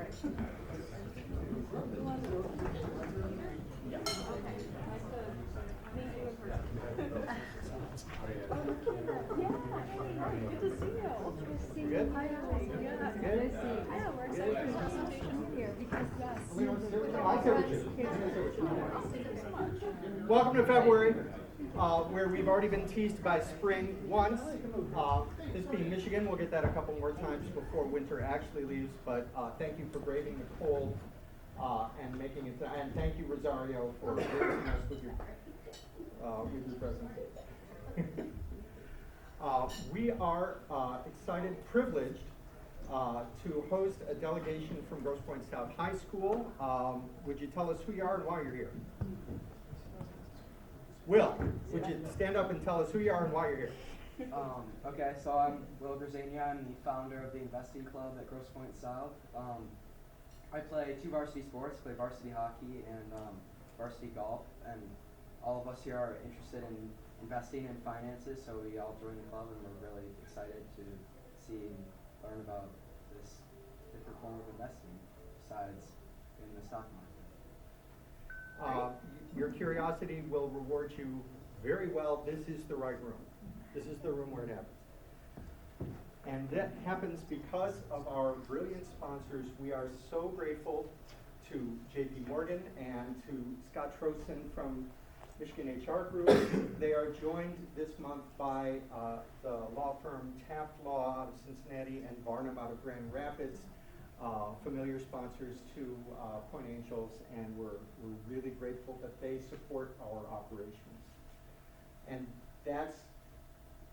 Good? Hi, Alex. Yeah, Good? nice to see you. Yeah, we're excited for the presentation here because yes, Welcome to February, where we've already been teased by spring once. This being Michigan, we'll get that a couple more times before winter actually leaves, but thank you for braving the cold and making it, and thank you, Rosario, for gracing us with your presence. We are excited, privileged to host a delegation from Grosse Pointe South High School. Would you tell us who you are and why you're here? Will, would you stand up and tell us who you are and why you're here? Okay, so I'm Will Grzania. I'm the founder of the Investing Club at Grosse Pointe South. I play two varsity sports, play varsity hockey and varsity golf, and all of us here are interested in investing in finances, so we all joined the club and we're really excited to see and learn about this different form of investing besides in the stock market. Your curiosity will reward you very well. This is the right room. This is the room where it happens. And that happens because of our brilliant sponsors. We are so grateful to JP Morgan and to Scott Trosten from Michigan HR Group. They are joined this month by the law firm Taft Law out of Cincinnati and Varnum out of Grand Rapids, familiar sponsors to Point Angels, and we're really grateful that they support our operations. And that's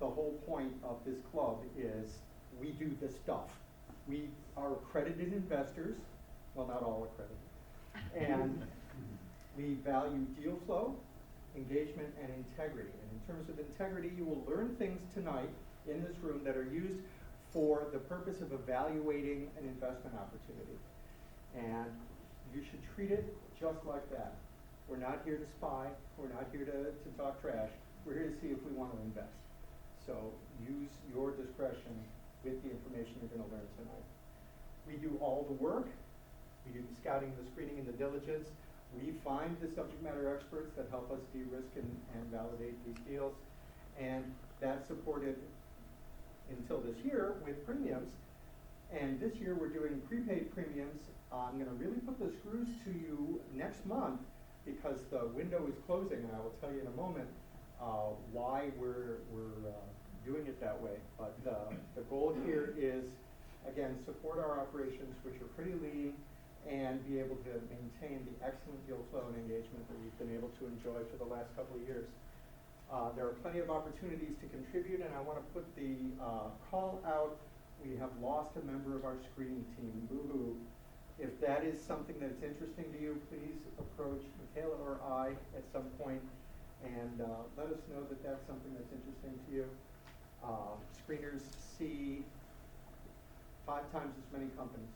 the whole point of this club is we do the stuff. We are accredited investors, well, not all accredited, and we value deal flow, engagement, and integrity. And in terms of integrity, you will learn things tonight in this room that are used for the purpose of evaluating an investment opportunity. And you should treat it just like that. We're not here to spy. We're not here to talk trash. We're here to see if we want to invest. So use your discretion with the information you're going to learn tonight. We do all the work. We do the scouting, the screening, and the diligence. We find the subject matter experts that help us de-risk and validate these deals. And that's supported until this year with premiums. And this year we're doing prepaid premiums. I'm going to really put the screws to you next month because the window is closing, and I will tell you in a moment why we're doing it that way. But the goal here is, again, support our operations, which are pretty lean, and be able to maintain the excellent deal flow and engagement that we've been able to enjoy for the last couple of years. There are plenty of opportunities to contribute, and I want to put the call out. We have lost a member of our screening team, boo-hoo. If that is something that's interesting to you, please approach Michaela or I at some point and let us know that that's something that's interesting to you. Screeners see 5 times as many companies.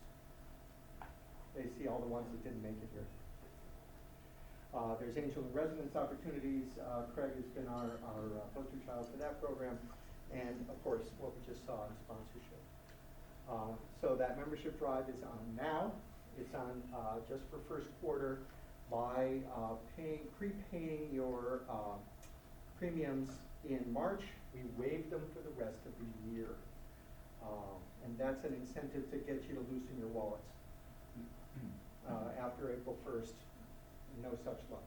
They see all the ones that didn't make it here. There's angel and residence opportunities. Craig has been our poster child for that program. And of course, what we just saw in sponsorship. So that membership drive is on now. It's on just for first quarter by prepaying your premiums in March. We waive them for the rest of the year. And that's an incentive to get you to loosen your wallets. After April 1st, no such luck.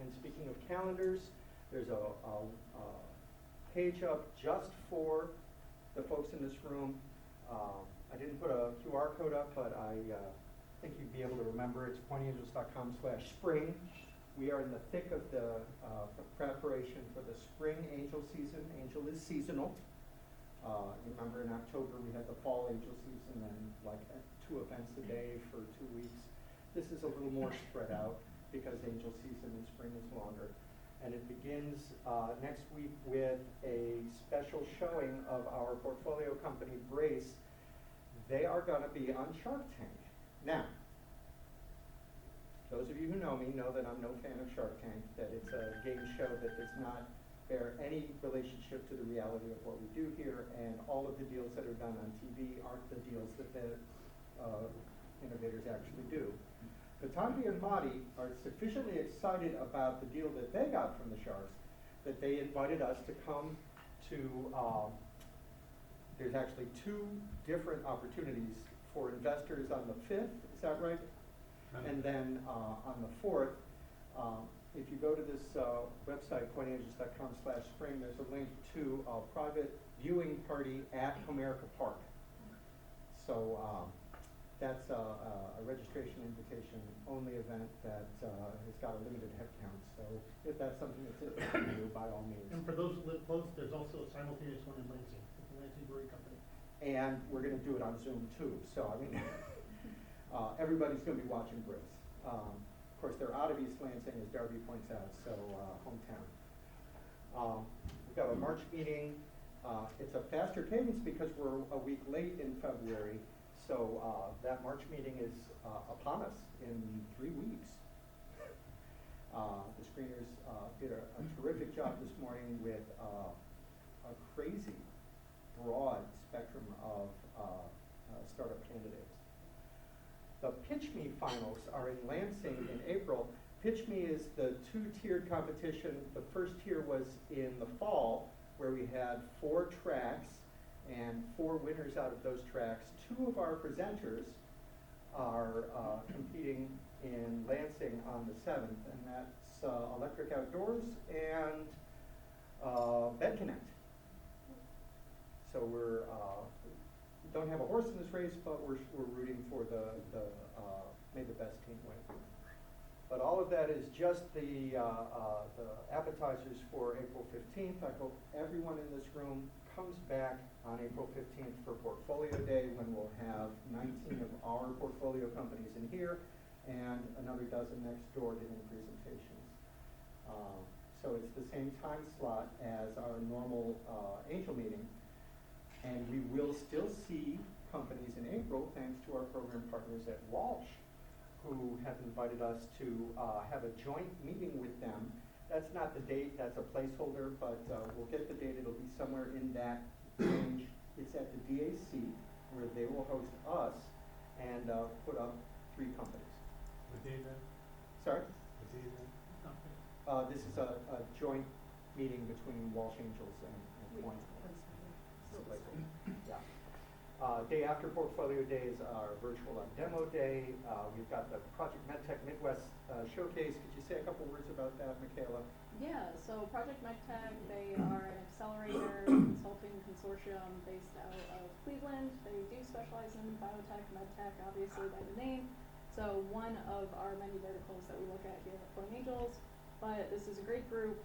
And speaking of calendars, there's a page up just for the folks in this room. I didn't put a QR code up, but I think you'd be able to remember. It's pointeangels.com/spring. We are in the thick of the preparation for the spring angel season. Angel is seasonal. You remember in October we had the fall angel season and like 2 events a day for 2 weeks. This is a little more spread out because angel season in spring is longer. And it begins next week with a special showing of our portfolio company, Brace. They are going to be on Shark Tank. Now, those of you who know me know that I'm no fan of Shark Tank, that it's a game show that does not bear any relationship to the reality of what we do here, and all of the deals that are done on TV aren't the deals that innovators actually do. The Tanvi and Madi are sufficiently excited about the deal that they got from the Sharks that they invited us to come to, there's actually 2 different opportunities for investors on the 5th, is that right? And then on the 4th, if you go to this website, pointeangels.com/spring, there's a link to a private viewing party at Comerica Park. So that's a registration invitation only event that has got a limited head count. So if that's something that's interesting to you, by all means. And for those who live close, there's also a simultaneous one in Lansing, with the Lansing Brewing Company. And we're going to do it on Zoom too. So I mean, everybody's going to be watching Briz. Of course, they're out of East Lansing, as Darby points out, so hometown. We've got a March meeting. It's a faster cadence because we're a week late in February. So that March meeting is upon us in 3 weeks. The screeners did a terrific job this morning with a crazy broad spectrum of startup candidates. The Pitch Me finals are in Lansing in April. Pitch Me is the 2-tiered competition. The first tier was in the fall, where we had 4 tracks and 4 winners out of those tracks. 2 of our presenters are competing in Lansing on the 7th, and that's Electric Outdoors and Bed Connect. So we don't have a horse in this race, but we're rooting for the may the best team win. But all of that is just the appetizers for April 15th. I hope everyone in this room comes back on April 15th for Portfolio Day, when we'll have 19 of our portfolio companies in here and another dozen next door doing presentations. So it's the same time slot as our normal angel meeting. And we will still see companies in April, thanks to our program partners at Walsh, who have invited us to have a joint meeting with them. That's not the date, that's a placeholder, but we'll get the date. It'll be somewhere in that range. It's at the DAC, where they will host us and put up 3 companies. What day is that? Sorry? What day is that? This is a joint meeting between Walsh Angels and Pointe. Yeah. Day after Portfolio Day is our virtual demo day. We've got the Project MedTech Midwest Showcase. Could you say a couple words about that, Michaela? Yeah, so Project MedTech, they are an accelerator consulting consortium based out of Cleveland. They do specialize in biotech, medtech, obviously by the name. So one of our many verticals that we look at here at Pointe Angels. But this is a great group.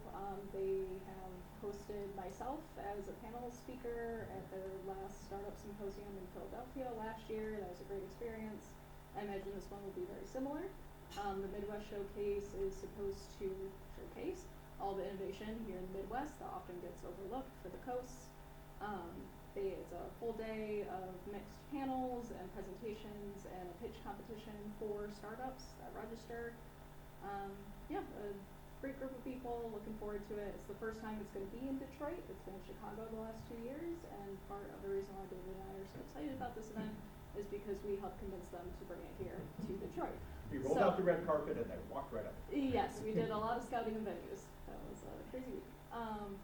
They have hosted myself as a panel speaker at their last startup symposium in Philadelphia last year. That was a great experience. I imagine this one will be very similar. The Midwest Showcase is supposed to showcase all the innovation here in the Midwest that often gets overlooked for the coasts. It's a full day of mixed panels and presentations and a pitch competition for startups that register. A great group of people, looking forward to it. It's the first time it's going to be in Detroit. It's been in Chicago the last 2 years, and part of the reason why David and I are so excited about this event is because we helped convince them to bring it here to Detroit. We rolled out the red carpet and they walked right up. Yes, we did a lot of scouting of venues. That was a crazy week.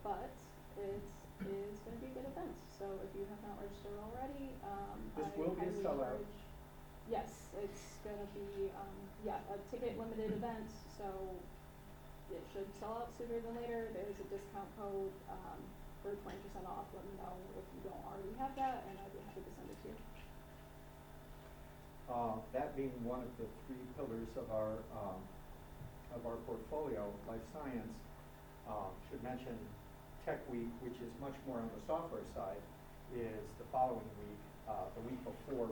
But it is going to be a good event. So if you have not registered already, This I will be a highly sellout. encourage. Yes, it's going to be a ticket limited event. So it should sell out sooner than later. There's a discount code for 20% off. Let me know if you don't already have that, and I'd be happy to send it to you. That being one of the 3 pillars of our portfolio, life science, should mention Tech Week, which is much more on the software side, is the following week, the week before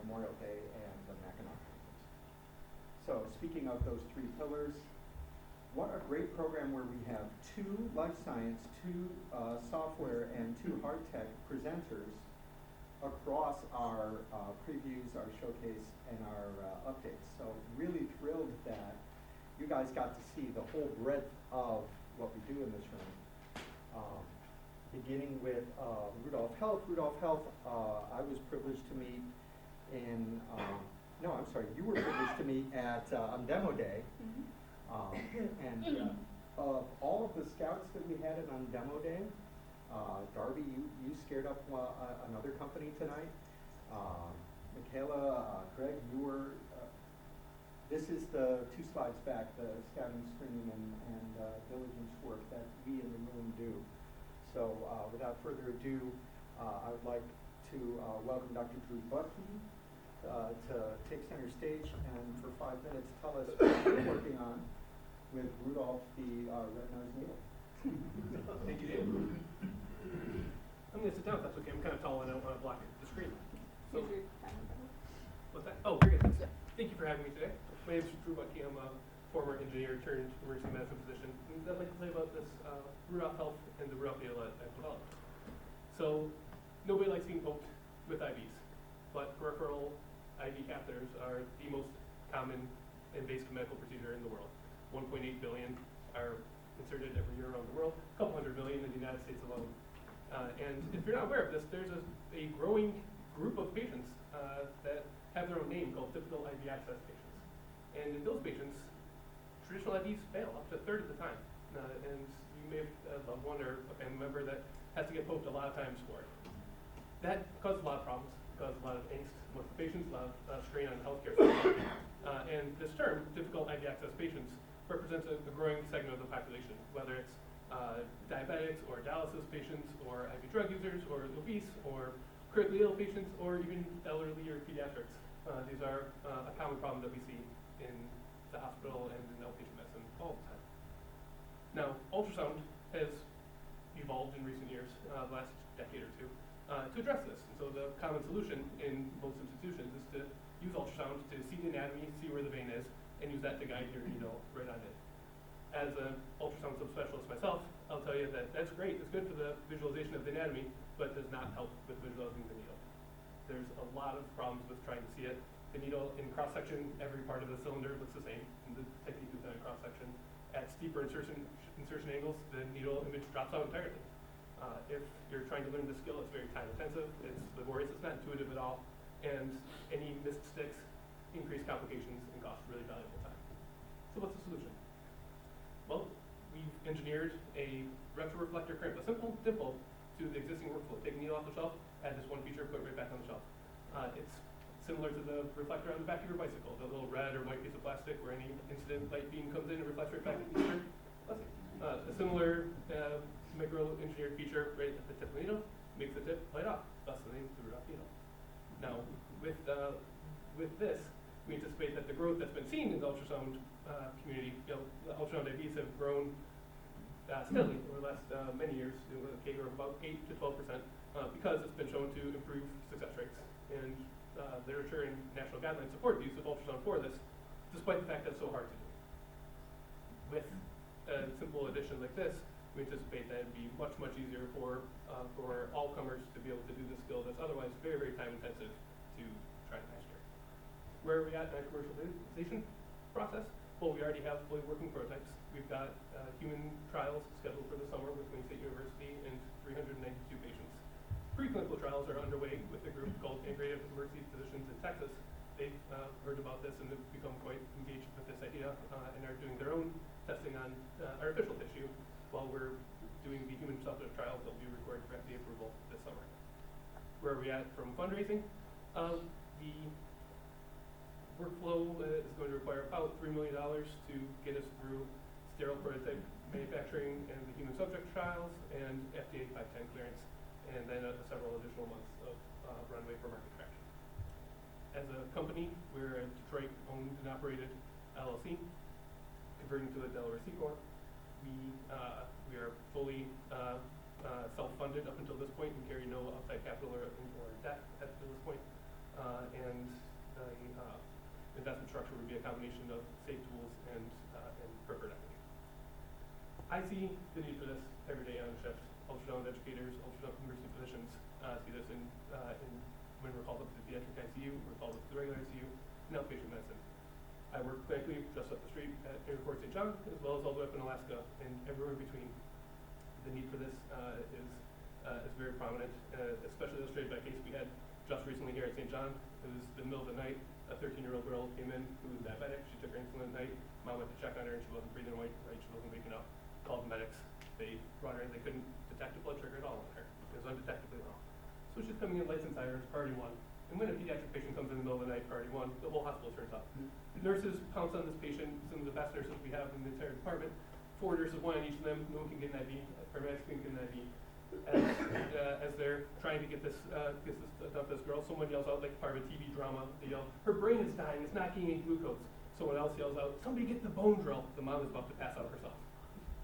Memorial Day and the Mackinac Conference. So speaking of those 3 pillars, what a great program where we have 2 life science, 2 software, and 2 hard tech presenters across our previews, our showcase, and our updates. So really thrilled that you guys got to see the whole breadth of what we do in this room. beginning with Rudolph Health. Rudolph Health, I was privileged to meet in, no, I'm sorry, you were privileged to meet at on demo day. And of all of the scouts that we had on demo day, Darby, you scared up another company tonight. Michaela, Greg, you were, this is the 2 slides back, the scouting, screening, and diligence work that we in the room do. So without further ado, I would like to welcome Dr. Drew Bucky to take center stage and for 5 minutes tell us what you're working on with Rudolph the red-nosed needle. Thank you, Dave. I'm going to sit down if that's okay. I'm kind of tall and I don't want to block the screen. So, what's that? Oh, very good. Thank you for having me today. My name is Drew Bucky. I'm a former engineer turned emergency medicine physician. And I'd like to tell you about this Rudolph Health and the Rudolph needle that I've developed. So, nobody likes being poked with IVs, but peripheral IV catheters are the most common invasive medical procedure in the world. 1.8 billion are inserted every year around the world, a couple hundred million in the United States alone. And if you're not aware of this, there's a growing group of patients that have their own name called typical IV access patients. And in those patients, traditional IVs fail up to a third of the time. And you may have a loved one or a family member that has to get poked a lot of times for it. That causes a lot of problems, causes a lot of angst among the patients, a lot of strain on the healthcare system. And this term, difficult IV access patients, represents a growing segment of the population, whether it's diabetics or dialysis patients or IV drug users or obese or critically ill patients or even elderly or pediatrics. These are a common problem that we see in the hospital and in outpatient medicine all the time. Now, ultrasound has evolved in recent years, the last decade or two, to address this. And so the common solution in most institutions is to use ultrasound to see the anatomy, see where the vein is, and use that to guide your needle right on it. As an ultrasound subspecialist myself, I'll tell you that that's great. It's good for the visualization of the anatomy, but does not help with visualizing the needle. There's a lot of problems with trying to see it. The needle in cross-section, every part of the cylinder looks the same. And the technique is done in cross-section. At steeper insertion angles, the needle image drops out entirely. If you're trying to learn the skill, it's very time-intensive. It's laborious. It's not intuitive at all. And any missed sticks increase complications and cost really valuable time. So what's the solution? Well, we've engineered a retroreflector crimp, a simple dimple to the existing workflow. Take a needle off the shelf, add this one feature, put it right back on the shelf. It's similar to the reflector on the back of your bicycle, the little red or white piece of plastic where any incident light beam comes in and reflects right back at the user. A similar micro-engineered feature right at the tip of the needle makes the tip light off, thus the name the Rudolph needle. Now, with this, we anticipate that the growth that's been seen in the ultrasound community, the ultrasound IVs have grown steadily over the last many years, with a CAGR of about 8 to 12%, because it's been shown to improve success rates. And literature and national guidelines support the use of ultrasound for this, despite the fact that it's so hard to do. With a simple addition like this, we anticipate that it'd be much, much easier for all comers to be able to do this skill that's otherwise very, very time intensive to try to master. Where are we at in our commercialization process? Well, we already have fully working prototypes. We've got human trials scheduled for the summer with Wayne State University and 392 patients. Preclinical trials are underway with a group called Integrative Emergency Physicians in Texas. They've heard about this and have become quite engaged with this idea and are doing their own testing on artificial tissue while we're doing the human subject trials that will be required for FDA approval this summer. Where are we at from fundraising? The workflow is going to require about $3 million to get us through sterile prototype manufacturing and the human subject trials and FDA 510 clearance, and then several additional months of runway for market traction. As a company, we're a Detroit-owned and operated LLC, converting to a Delaware C Corp. We are fully self-funded up until this point and carry no outside capital or debt at this point. And the investment structure would be a combination of safe tools and preferred equity. I see the need for this every day on shift. Ultrasound educators, ultrasound emergency physicians see this in when we're called up to the pediatric ICU, we're called up to the regular ICU, and outpatient medicine. I work clinically just up the street at Airport St. John, as well as all the way up in Alaska and everywhere in between. The need for this is is very prominent, especially illustrated by a case we had just recently here at St. John. It was the middle of the night. A 13-year-old girl came in who was diabetic. She took her insulin at night. Mom went to check on her, and she wasn't breathing right. She wasn't waking up. Called the medics. They brought her in. They couldn't detect a blood sugar at all on her. It was undetectably low. So she's coming in lights and sirens, priority 1. And when a pediatric patient comes in the middle of the night, priority 1, the whole hospital turns up. Nurses pounce on this patient. Some of the best nurses we have in the entire department. 4 nurses, 1 on each of them. No one can get an IV. Paramedics can get an IV. As they're trying to get this done for this girl, someone yells out, like part of a TV drama, they yell, "Her brain is dying, it's not getting any glucose." Someone else yells out, "Somebody get the bone drill." The mom is about to pass out herself.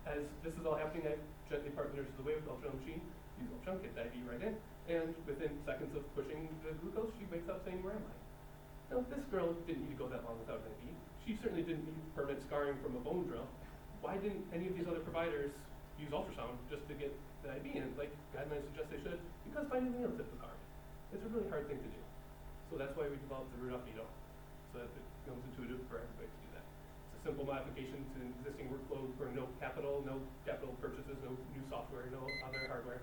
As this is all happening, I gently part the nurses away with the ultrasound machine, use the ultrasound, get the IV right in, and within seconds of pushing the glucose, she wakes up saying, "Where am I?" Now, this girl didn't need to go that long without an IV. She certainly didn't need permanent scarring from a bone drill. Why didn't any of these other providers use ultrasound just to get the IV in, like guidelines suggest they should? Because finding the needle tip was hard. It's a really hard thing to do. So that's why we developed the Rudolph needle, so that it becomes intuitive for everybody to do that. It's a simple modification to an existing workflow for no capital purchases, no new software, no other hardware.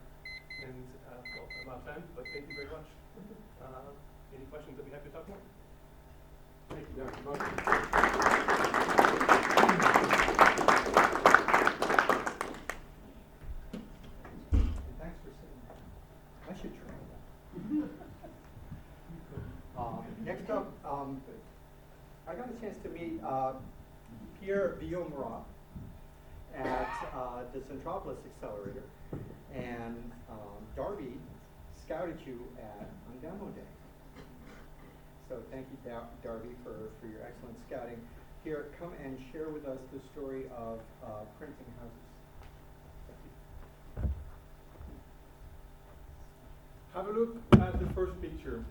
And well, I'm out of time, but thank you very much. Any questions that we have to talk about? Thank you, Dr. Buck. Thanks for sitting there. I should try that. Next up, I got a chance to meet Pierre Villaumerat at the Centropolis Accelerator, and Darby scouted you at on demo day. So thank you, Darby, for your excellent scouting. Here, come and share with us the story of printing houses. Thank you. Have a look at the first picture.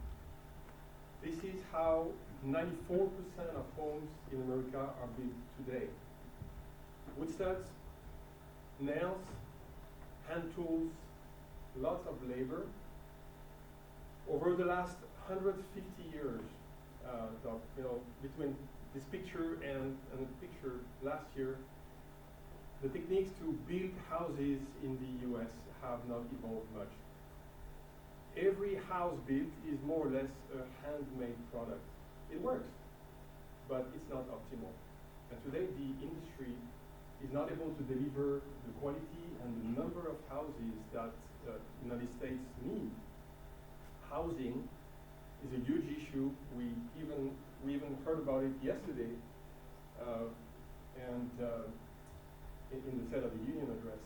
This is how 94% of homes in America are built today. Wood studs, nails, hand tools, lots of labor. Over the last 150 years, between this picture and the picture last year, the techniques to build houses in the US have not evolved much. Every house built is more or less a handmade product. It works, but it's not optimal. And today the industry is not able to deliver the quality and the number of houses that the United States need. Housing is a huge issue. We even heard about it yesterday in the State of the Union address.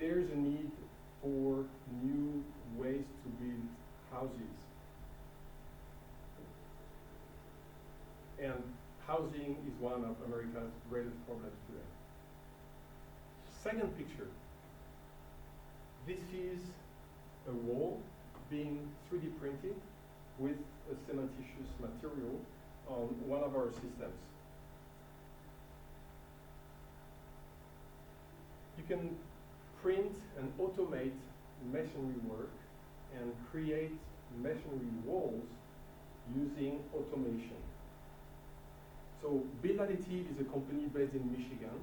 There's a need for new ways to build houses. And housing is one of America's greatest problems today. Second picture. This is a wall being 3D printed with a cementitious material on one of our systems. You can print and automate masonry work and create masonry walls using automation. So Build Additive is a company based in Michigan.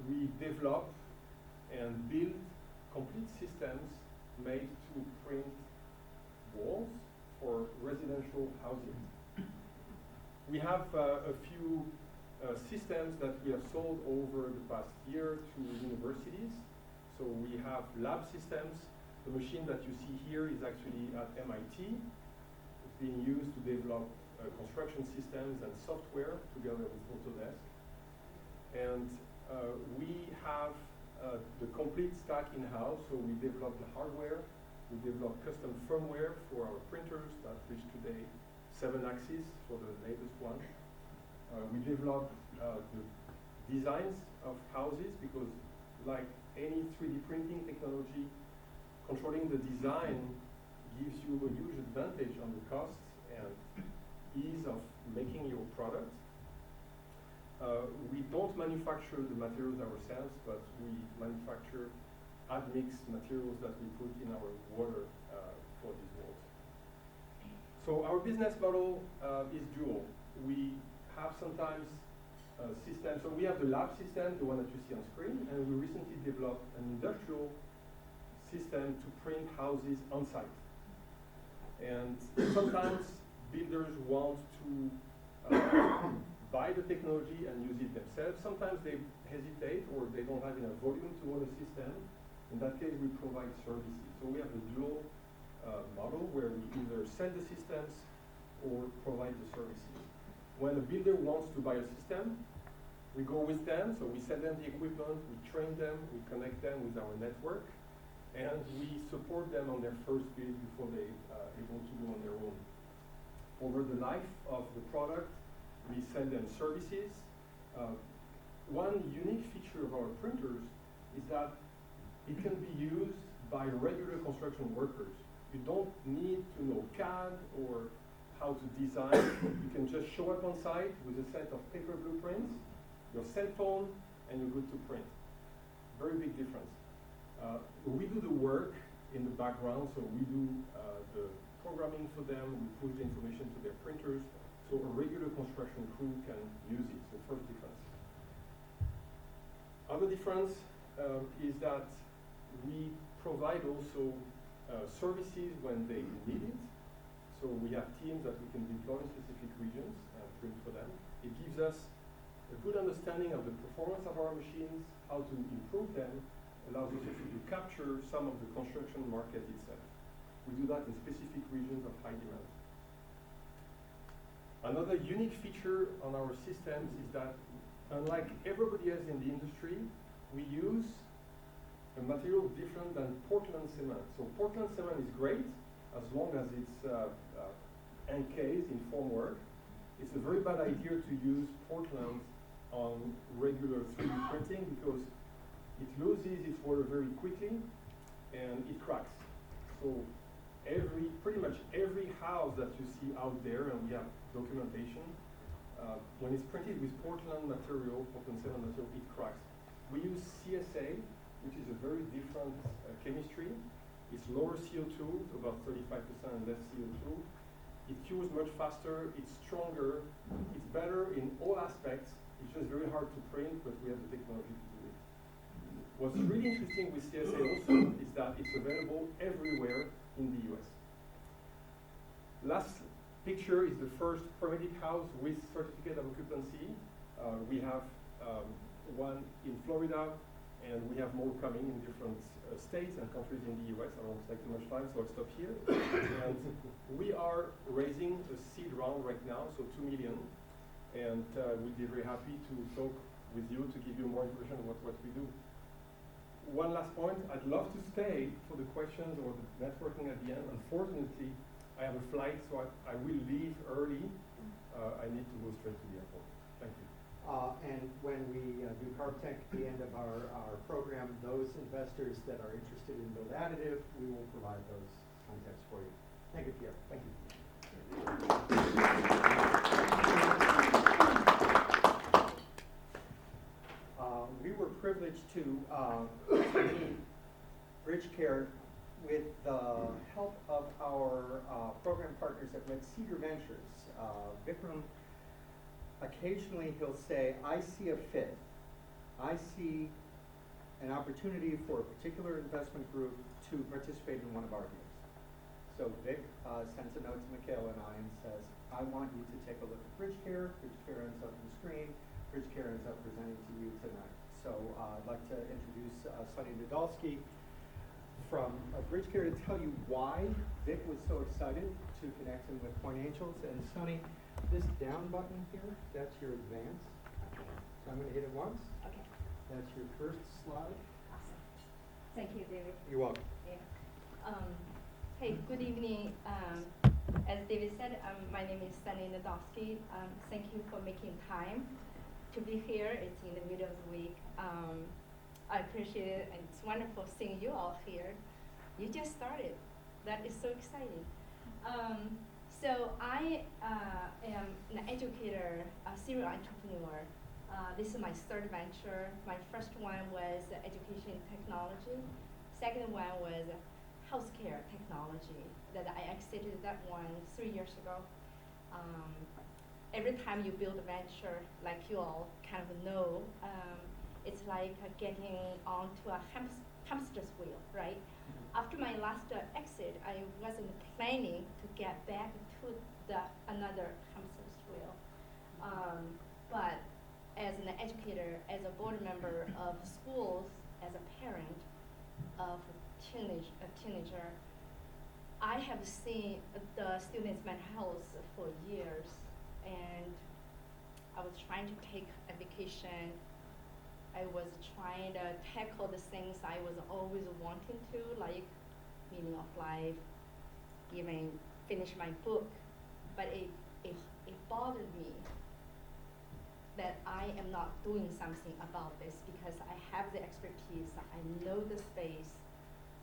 We develop and build complete systems made to print walls for residential housing. We have a few systems that we have sold over the past year to universities. So we have lab systems. The machine that you see here is actually at MIT. It's being used to develop construction systems and software together with Autodesk. And we have the complete stack in-house. So we develop the hardware. We develop custom firmware for our printers that reach today 7 axes for the latest one. We develop the designs of houses because, like any 3D printing technology, controlling the design gives you a huge advantage on the costs and ease of making your product. We don't manufacture the materials ourselves, but we manufacture admixed materials that we put in our water for these walls. So our business model is dual. We have sometimes systems. So we have the lab system, the one that you see on screen, and we recently developed an industrial system to print houses on site. And sometimes builders want to buy the technology and use it themselves. Sometimes they hesitate or they don't have enough volume to own a system. In that case, we provide services. So we have a dual model where we either sell the systems or provide the services. When a builder wants to buy a system, we go with them, so we sell them the equipment, we train them, we connect them with our network, and we support them on their first build before they able to go on their own. Over the life of the product, we sell them services. One unique feature of our printers is that it can be used by regular construction workers. You don't need to know CAD or how to design. You can just show up on site with a set of paper blueprints, your cell phone, and you're good to print. Very big difference. We do the work in the background, so we do the programming for them, we push the information to their printers, so a regular construction crew can use it. The first difference. Other difference is that we provide also services when they need it. So we have teams that we can deploy in specific regions and print for them. It gives us a good understanding of the performance of our machines, how to improve them, allows us also to capture some of the construction market itself. We do that in specific regions of high demand. Another unique feature on our systems is that, unlike everybody else in the industry, we use a material different than Portland cement. So Portland cement is great as long as it's encased in formwork. It's a very bad idea to use Portland on regular 3D printing because it loses its water very quickly and it cracks. So pretty much every house that you see out there, and we have documentation, when it's printed with Portland cement material, it cracks. We use CSA, which is a very different chemistry. It's lower CO2, so about 35% less CO2. It cures much faster, it's stronger, it's better in all aspects. It's just very hard to print, but we have the technology to do it. What's really interesting with CSA also is that it's available everywhere in the US. Last picture is the first permitted house with certificate of occupancy. We have one in Florida, and we have more coming in different states and countries in the US. I won't take too much time, so I'll stop here. And we are raising a seed round right now, so 2 million. And we'll be very happy to talk with you to give you more information about what we do. One last point, I'd love to stay for the questions or the networking at the end. Unfortunately, I have a flight, so I will leave early. I need to go straight to the airport. Thank you. And when we do CarbTech at the end of our program, those investors that are interested in Build Additive, we will provide those contacts for you. Thank you, Pierre. Thank you. We were privileged to meet BridgeCare with the help of our program partners at Red Cedar Ventures. Vikram, occasionally he'll say, I see a fit. I see an opportunity for a particular investment group to participate in one of our deals. So Vic sends a note to Michaela and I and says, I want you to take a look at BridgeCare. BridgeCare ends up on the screen. BridgeCare ends up presenting to you tonight. So I'd like to introduce Sonny Nadolsky from BridgeCare to tell you why Vic was so excited to connect him with Pointe Angels. And Sonny, this down button here, that's your advance. Okay. So I'm going to hit it once. Okay. That's your first slide. Awesome. Thank you, David. You're welcome. Yeah. Hey, good evening. As David said, my name is Sunny Nadolsky. Thank you for making time to be here. It's in the middle of the week. I appreciate it, and it's wonderful seeing you all here. You just started. That is so exciting. So I am an educator, a serial entrepreneur. This is my third venture. My first one was education technology. Second one was healthcare technology that I exited that one 3 years ago. Every time you build a venture, like you all kind of know, it's like getting onto a hamster's wheel, right? after my last exit, I wasn't planning to get back to another hamster wheel. But as an educator, as a board member of schools, as a parent of a teenager, I have seen the students' mental health for years, and I was trying to take a vacation. I was trying to tackle the things I was always wanting to, like meaning of life, even finish my book. But it bothered me that I am not doing something about this because I have the expertise, I know the space,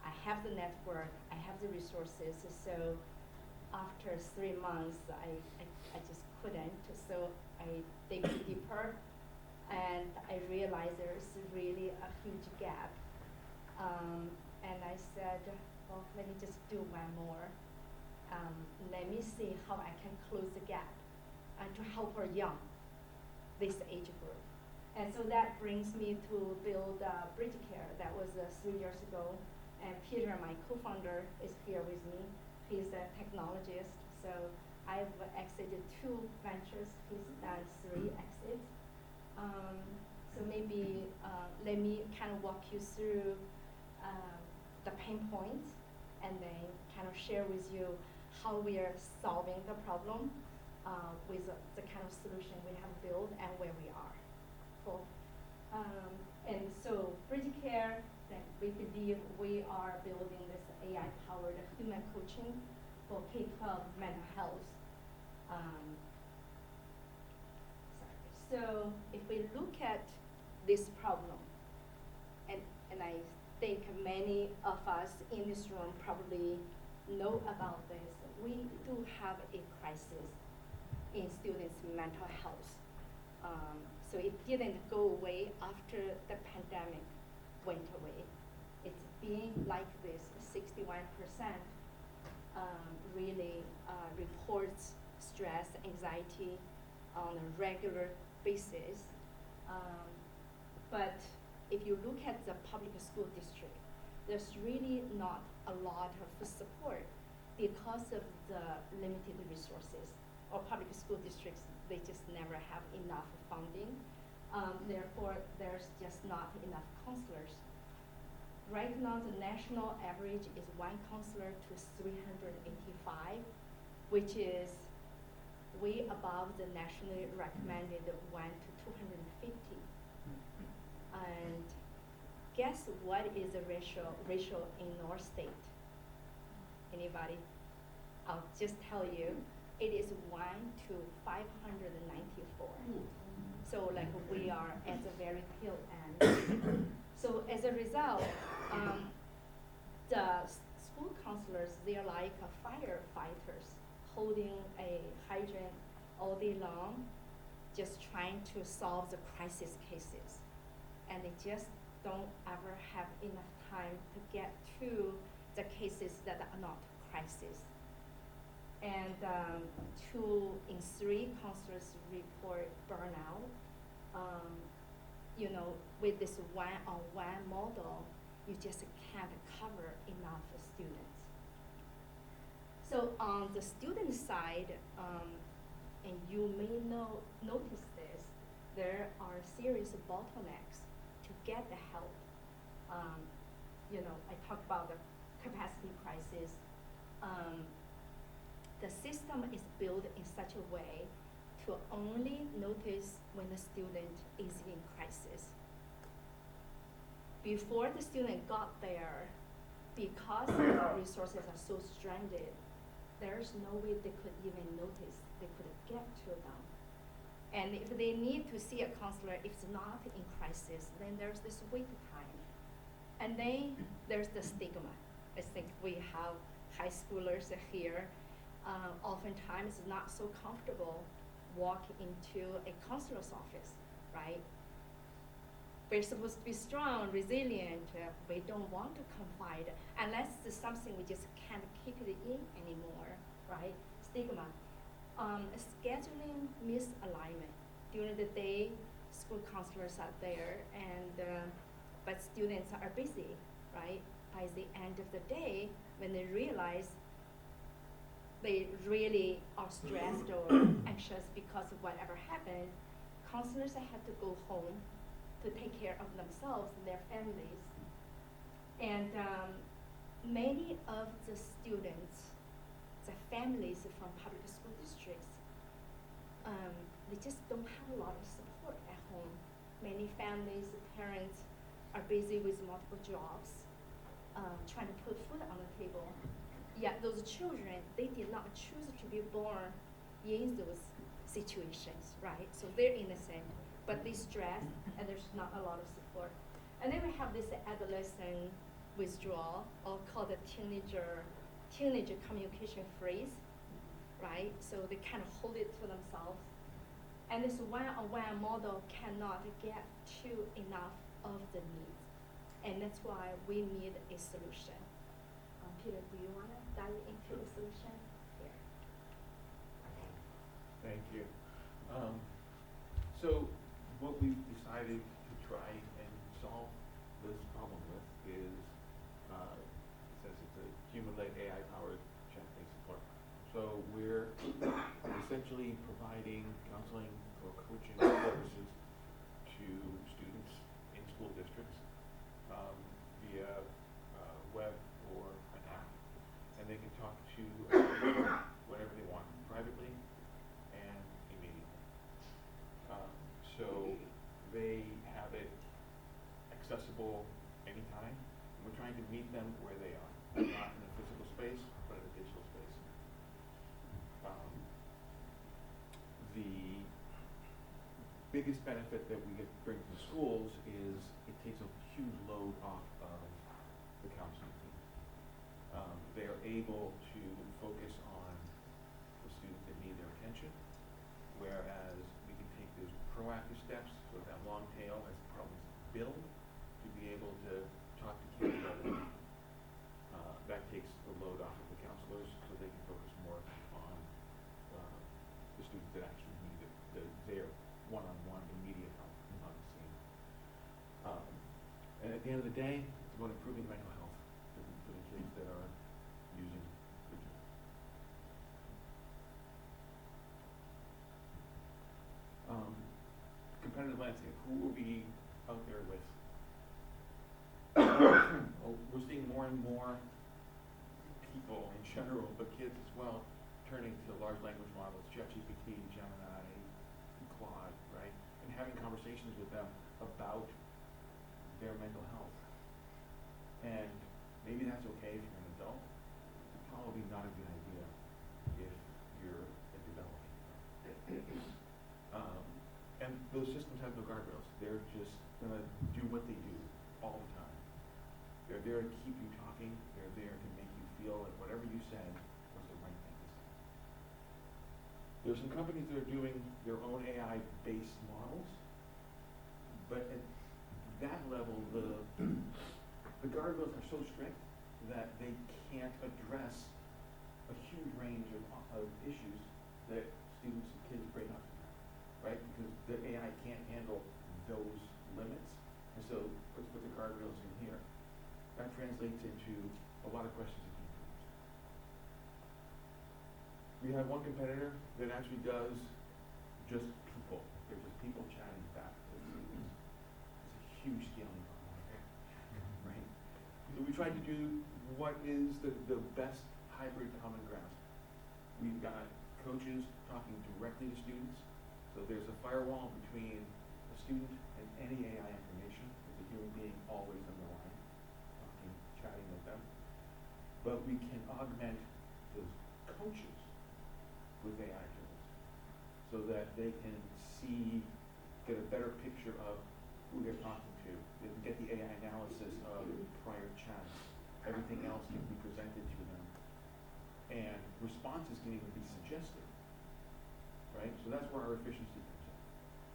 I have the network, I have the resources. So after 3 months, I just couldn't. So I dig deeper, and I realized there's really a huge gap. And I said, well, let me just do one more. Let me see how I can close the gap to help our young, this age group. And so that brings me to build BridgeCare. That was 3 years ago. And Peter, my co-founder, is here with me. He's a technologist. So I've exited 2 ventures. He's done 3 exits. So maybe let me kind of walk you through the pain points, and then kind of share with you how we are solving the problem with the kind of solution we have built and where we are. Cool. And so BridgeCare, we believe we are building this AI-powered human coaching for K-12 mental health. So if we look at this problem, and I think many of us in this room probably know about this, we do have a crisis in students' mental health. So it didn't go away after the pandemic went away. It's been like this. 61% really reports stress, anxiety on a regular basis. But if you look at the public school district, there's really not a lot of support because of the limited resources. Or public school districts, they just never have enough funding. Therefore, there's just not enough counselors. Right now, the national average is 1 counselor to 385, which is way above the nationally recommended 1 to 250. And guess what is the ratio in North State? Anybody? I'll just tell you, it is 1 to 594. So like we are at the very tail end. So as a result, the school counselors, they're like firefighters holding a hydrant all day long, just trying to solve the crisis cases. And they just don't ever have enough time to get to the cases that are not crisis. And 2 in 3 counselors report burnout. You know, with this one-on-one model, you just can't cover enough students. So on the student side, and you may notice this, there are serious bottlenecks to get the help. You know, I talked about the capacity crisis. The system is built in such a way to only notice when the student is in crisis. Before the student got there, because the resources are so stranded, there's no way they could even notice, they could get to them. And if they need to see a counselor, if it's not in crisis, then there's this wait time. And then there's the stigma. I think we have high schoolers here, oftentimes not so comfortable walk into a counselor's office, right? We're supposed to be strong, resilient. We don't want to confide unless it's something we just can't keep it in anymore, right? Stigma. Scheduling misalignment. During the day, school counselors are there, and but students are busy, right? by the end of the day, when they realize they really are stressed or anxious because of whatever happened, counselors have to go home to take care of themselves and their families. And many of the students, the families from public school districts, they just don't have a lot of support at home. Many families, parents are busy with multiple jobs, trying to put food on the table. Yet those children, they did not choose to be born in those situations, right? So they're innocent, but they stress, and there's not a lot of support. And then we have this adolescent withdrawal, or called the teenager communication freeze, right? So they kind of hold it to themselves. And this one-on-one model cannot get to enough of the needs. And that's why we need a solution. Peter, do you want to dive into the solution here? Thank you. So what we've decided to try and solve this problem with is, it says it's a human-led AI-powered chat-based support. So we're essentially providing counseling or coaching services to students in school districts via web or an app, and they can talk to whenever they want, privately and immediately. So they have it accessible anytime. We're trying to meet them where they are, not in a physical space, but in a digital space. The biggest benefit that we get bring to the schools is it takes a huge load off of the counseling team. They are able to focus on the students that need their attention, whereas we can take those proactive steps, so that long tail as problems build, to be able to talk to kids about it. That takes the load off of the counselors, so they can focus more on the students that actually need it, their one-on-one immediate help on the scene. And at the end of the day, it's about improving mental health for the kids that are using BridgeCare. Competitive landscape, who are we out there with? We're seeing more and more people in general, but kids as well, turning to large language models, ChatGPT, Gemini, Claude, right? And having conversations with them about their mental health. And maybe that's okay if you're an adult. It's probably not a good idea if you're a developing adult. And those systems have no guardrails. They're just gonna do what they do all the time. They're there to keep you talking. They're there to make you feel like whatever you said was the right thing to say. There's some companies that are doing their own AI-based models, but at that level, the guardrails are so strict that they can't address a huge range of issues that students and kids bring up, right? Because the AI can't handle those limits, and so let's put the guardrails in here. That translates into a lot of questions that can be asked. We have one competitor that actually does just people. They're just people chatting back to the students. It's a huge scaling problem, right? So we tried to do what is the best hybrid common ground. We've got coaches talking directly to students. So there's a firewall between a student and any AI information. There's a human being always on the line, talking, chatting with them. But we can augment those coaches with AI tools so that they can get a better picture of who they're talking to. They can get the AI analysis of prior chats. Everything else can be presented to them. And responses can even be suggested. Right? So that's where our efficiency comes in.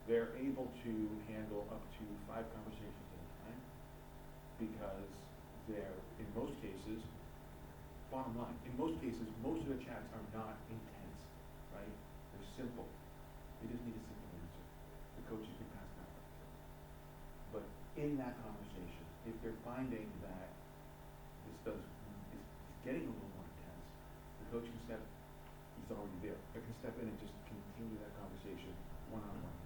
They're able to handle up to 5 conversations at a time because they're, in most cases, bottom line, in most cases, most of the chats are not intense, right? They're simple. They just need a simple answer. The coaches can pass that on. But in that conversation, if they're finding that coaching step, he's already there. I can step in and just continue that conversation one-on-one.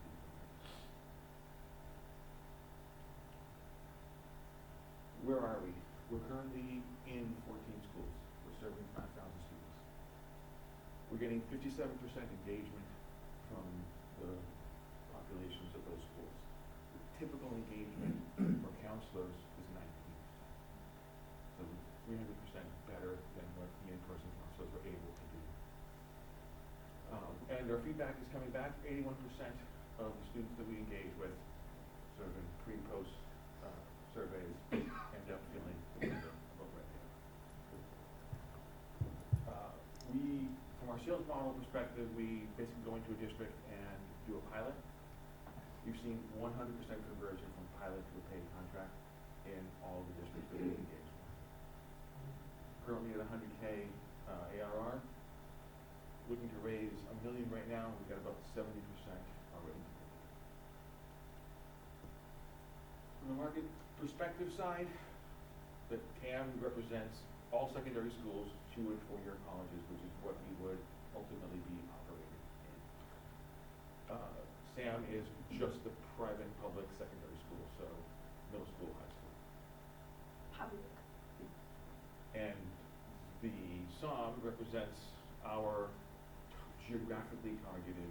Where are we? We're currently in 14 schools. We're serving 5,000 students. We're getting 57% engagement from the populations of those schools. The typical engagement for counselors is 19%. So 300% better than what the in-person counselors were able to do. And our feedback is coming back. 81% of the students that we engage with, sort of in pre-post surveys, end up feeling about right there. From our sales model perspective, we basically go into a district and do a pilot. We've seen 100% conversion from pilot to a paid contract in all of the districts that we engage with. Currently at 100K ARR, looking to raise $1 million right now. We've got about 70% already. From the market perspective side, the TAM represents all secondary schools, 2- and 4-year colleges, which is what we would ultimately be operating in. SAM is just the private public secondary school, so middle school, high school. Public. And the SOM represents our geographically targeted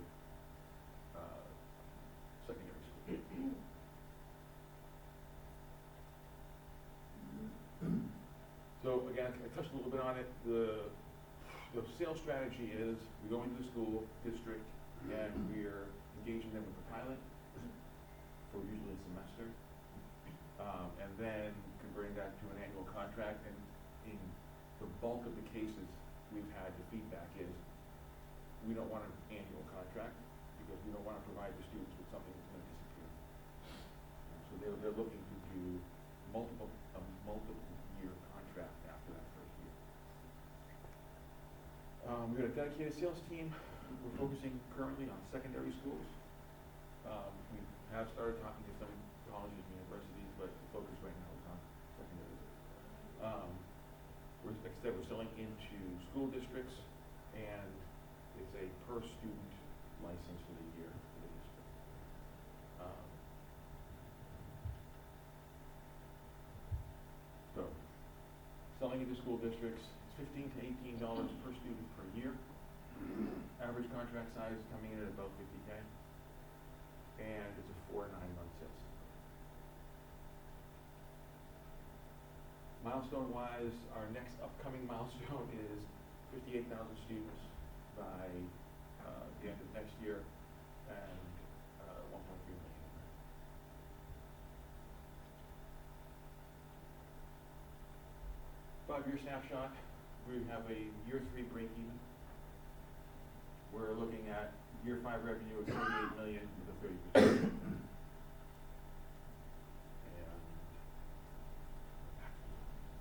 secondary school. So again, I touched a little bit on it. The sales strategy is we go into the school district and we're engaging them with the pilot for usually a semester, and then converting that to an annual contract. And in the bulk of the cases we've had, the feedback is we don't want an annual contract because we don't want to provide the students with something that's going to disappear. So they're looking to do multiple year contract after that first year. We've got a dedicated sales team. We're focusing currently on secondary schools. We have started talking to some colleges and universities, but the focus right now is on secondary. Like I said, we're selling into school districts, and it's a per student license for the year for the district. So, selling into school districts, it's $15 to $18 per student per year. Average contract size is coming in at about 50K, and it's a 4 to 9 month sales cycle. Milestone-wise, our next upcoming milestone is 58,000 students by the end of next year, and 1.3 million. 5-year snapshot. We have a year 3 break even. We're looking at year 5 revenue of 38 million with a 30%.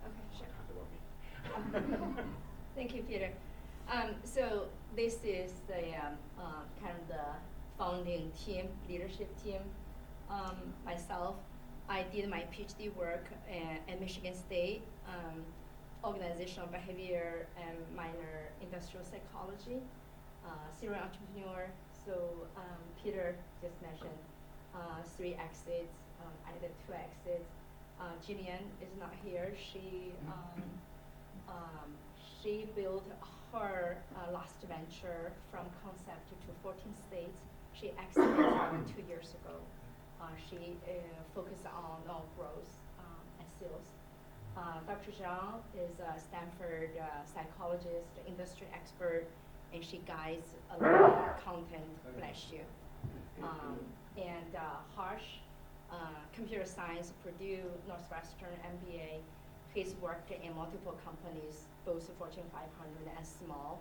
Okay, sure. That's about me. Thank you, Peter. So this is the kind of the founding team, leadership team. Myself, I did my PhD work at Michigan State, organizational behavior and minor industrial psychology, serial entrepreneur. So Peter just mentioned 3 exits. I did 2 exits. Jillian is not here. She built her last venture from concept to 14 states. She exited 2 years ago. She focused on growth and sales. Dr. Zhang is a Stanford psychologist, industry expert, and she guides a lot of content, bless you. And Harsh, computer science, Purdue, Northwestern, MBA. He's worked in multiple companies, both Fortune 500 and small,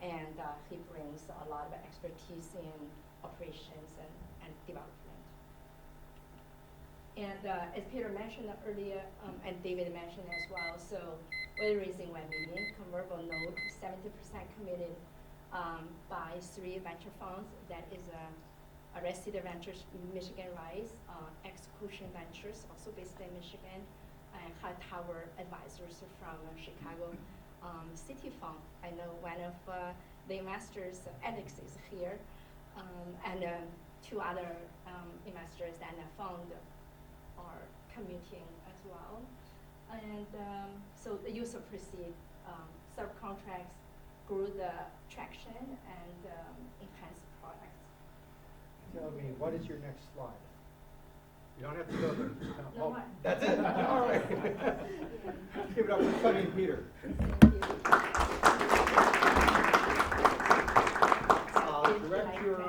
and he brings a lot of expertise in operations and development. And as Peter mentioned earlier, and David mentioned as well, so we're raising $1 million, convertible note, 70% committed by 3 venture funds. That is Arrested Ventures, Michigan Rise, Execution Ventures, also based in Michigan, and High Tower Advisors from Chicago. City Fund. I know one of the investors, Alex, is here, and two other investors and a fund are commuting as well. And so the user proceed, subcontracts grew the traction and enhance products. Tell me, what is your next slide? You don't have to go there. No, Oh, what? that's it? All right. Let's give it up for Sonny and Peter. Thank you. Direct your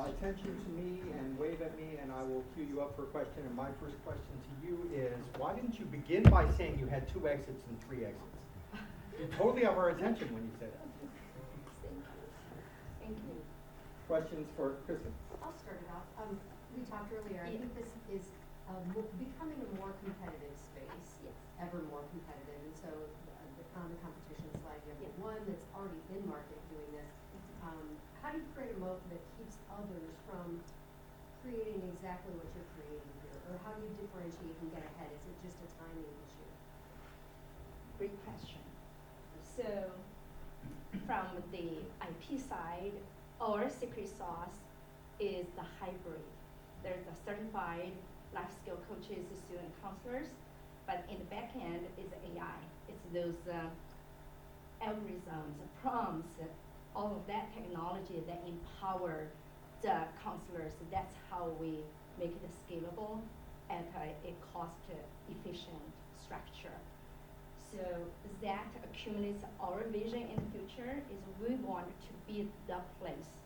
attention to me and wave at me, and I will cue you up for a question. And my first question to you is, why didn't you begin by saying you had 2 exits and 3 exits? You totally have our attention when you say that. Thank you. Thank you. Questions for Kristen? I'll start it off. We talked earlier, I Yeah. think this is becoming a more competitive space, Yes. ever more competitive. And so on the competition slide, you have Yeah. one that's already in market doing this. How do you create a moat that keeps others from creating exactly what you're creating here? Or how do you differentiate and get ahead? Is it just a timing issue? Great question. So from the IP side, our secret sauce is the hybrid. There's the certified life skill coaches, student counselors, but in the back end is AI. It's those algorithms, prompts, all of that technology that empower the counselors. That's how we make it scalable at a cost-efficient structure. So that accumulates our vision in the future is we want to be the place.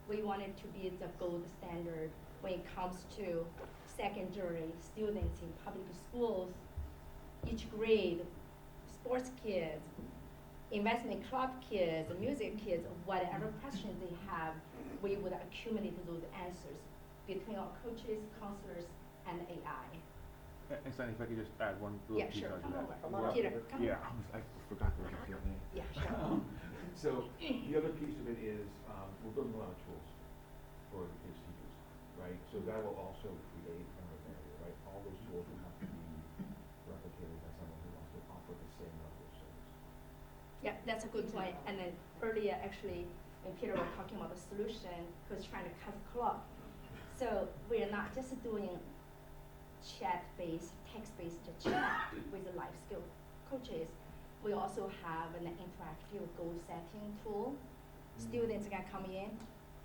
We want it to be the gold standard when it comes to secondary students in public schools, each grade, sports kids, investment club kids, music kids, whatever questions they have, we would accumulate those answers between our coaches, counselors, and AI. And Sunny, if I could just add one little Yeah, piece sure, onto come that. over. Come on up, Peter, Peter. come Yeah, over. I forgot there was a Q&A. Yeah, sure. So the other piece of it is we're building a lot of tools for the kids to use, right? So that will also create another barrier, right? All those tools will have to be replicated by someone who wants to offer the same level of service. Yeah, that's a good point. And then earlier, actually, when Peter was talking about the solution, he was trying to cut the clock. So we're not just doing chat-based, text-based chat with the life skill coaches. We also have an interactive goal setting tool. Students can come in,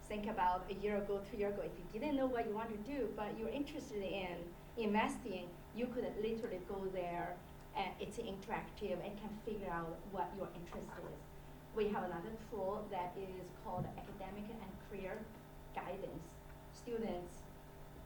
think about a year ago, 2 years ago, if you didn't know what you want to do, but you're interested in investing, you could literally go there and it's interactive and can figure out what your interest is. We have another tool that is called Academic and Career Guidance. Students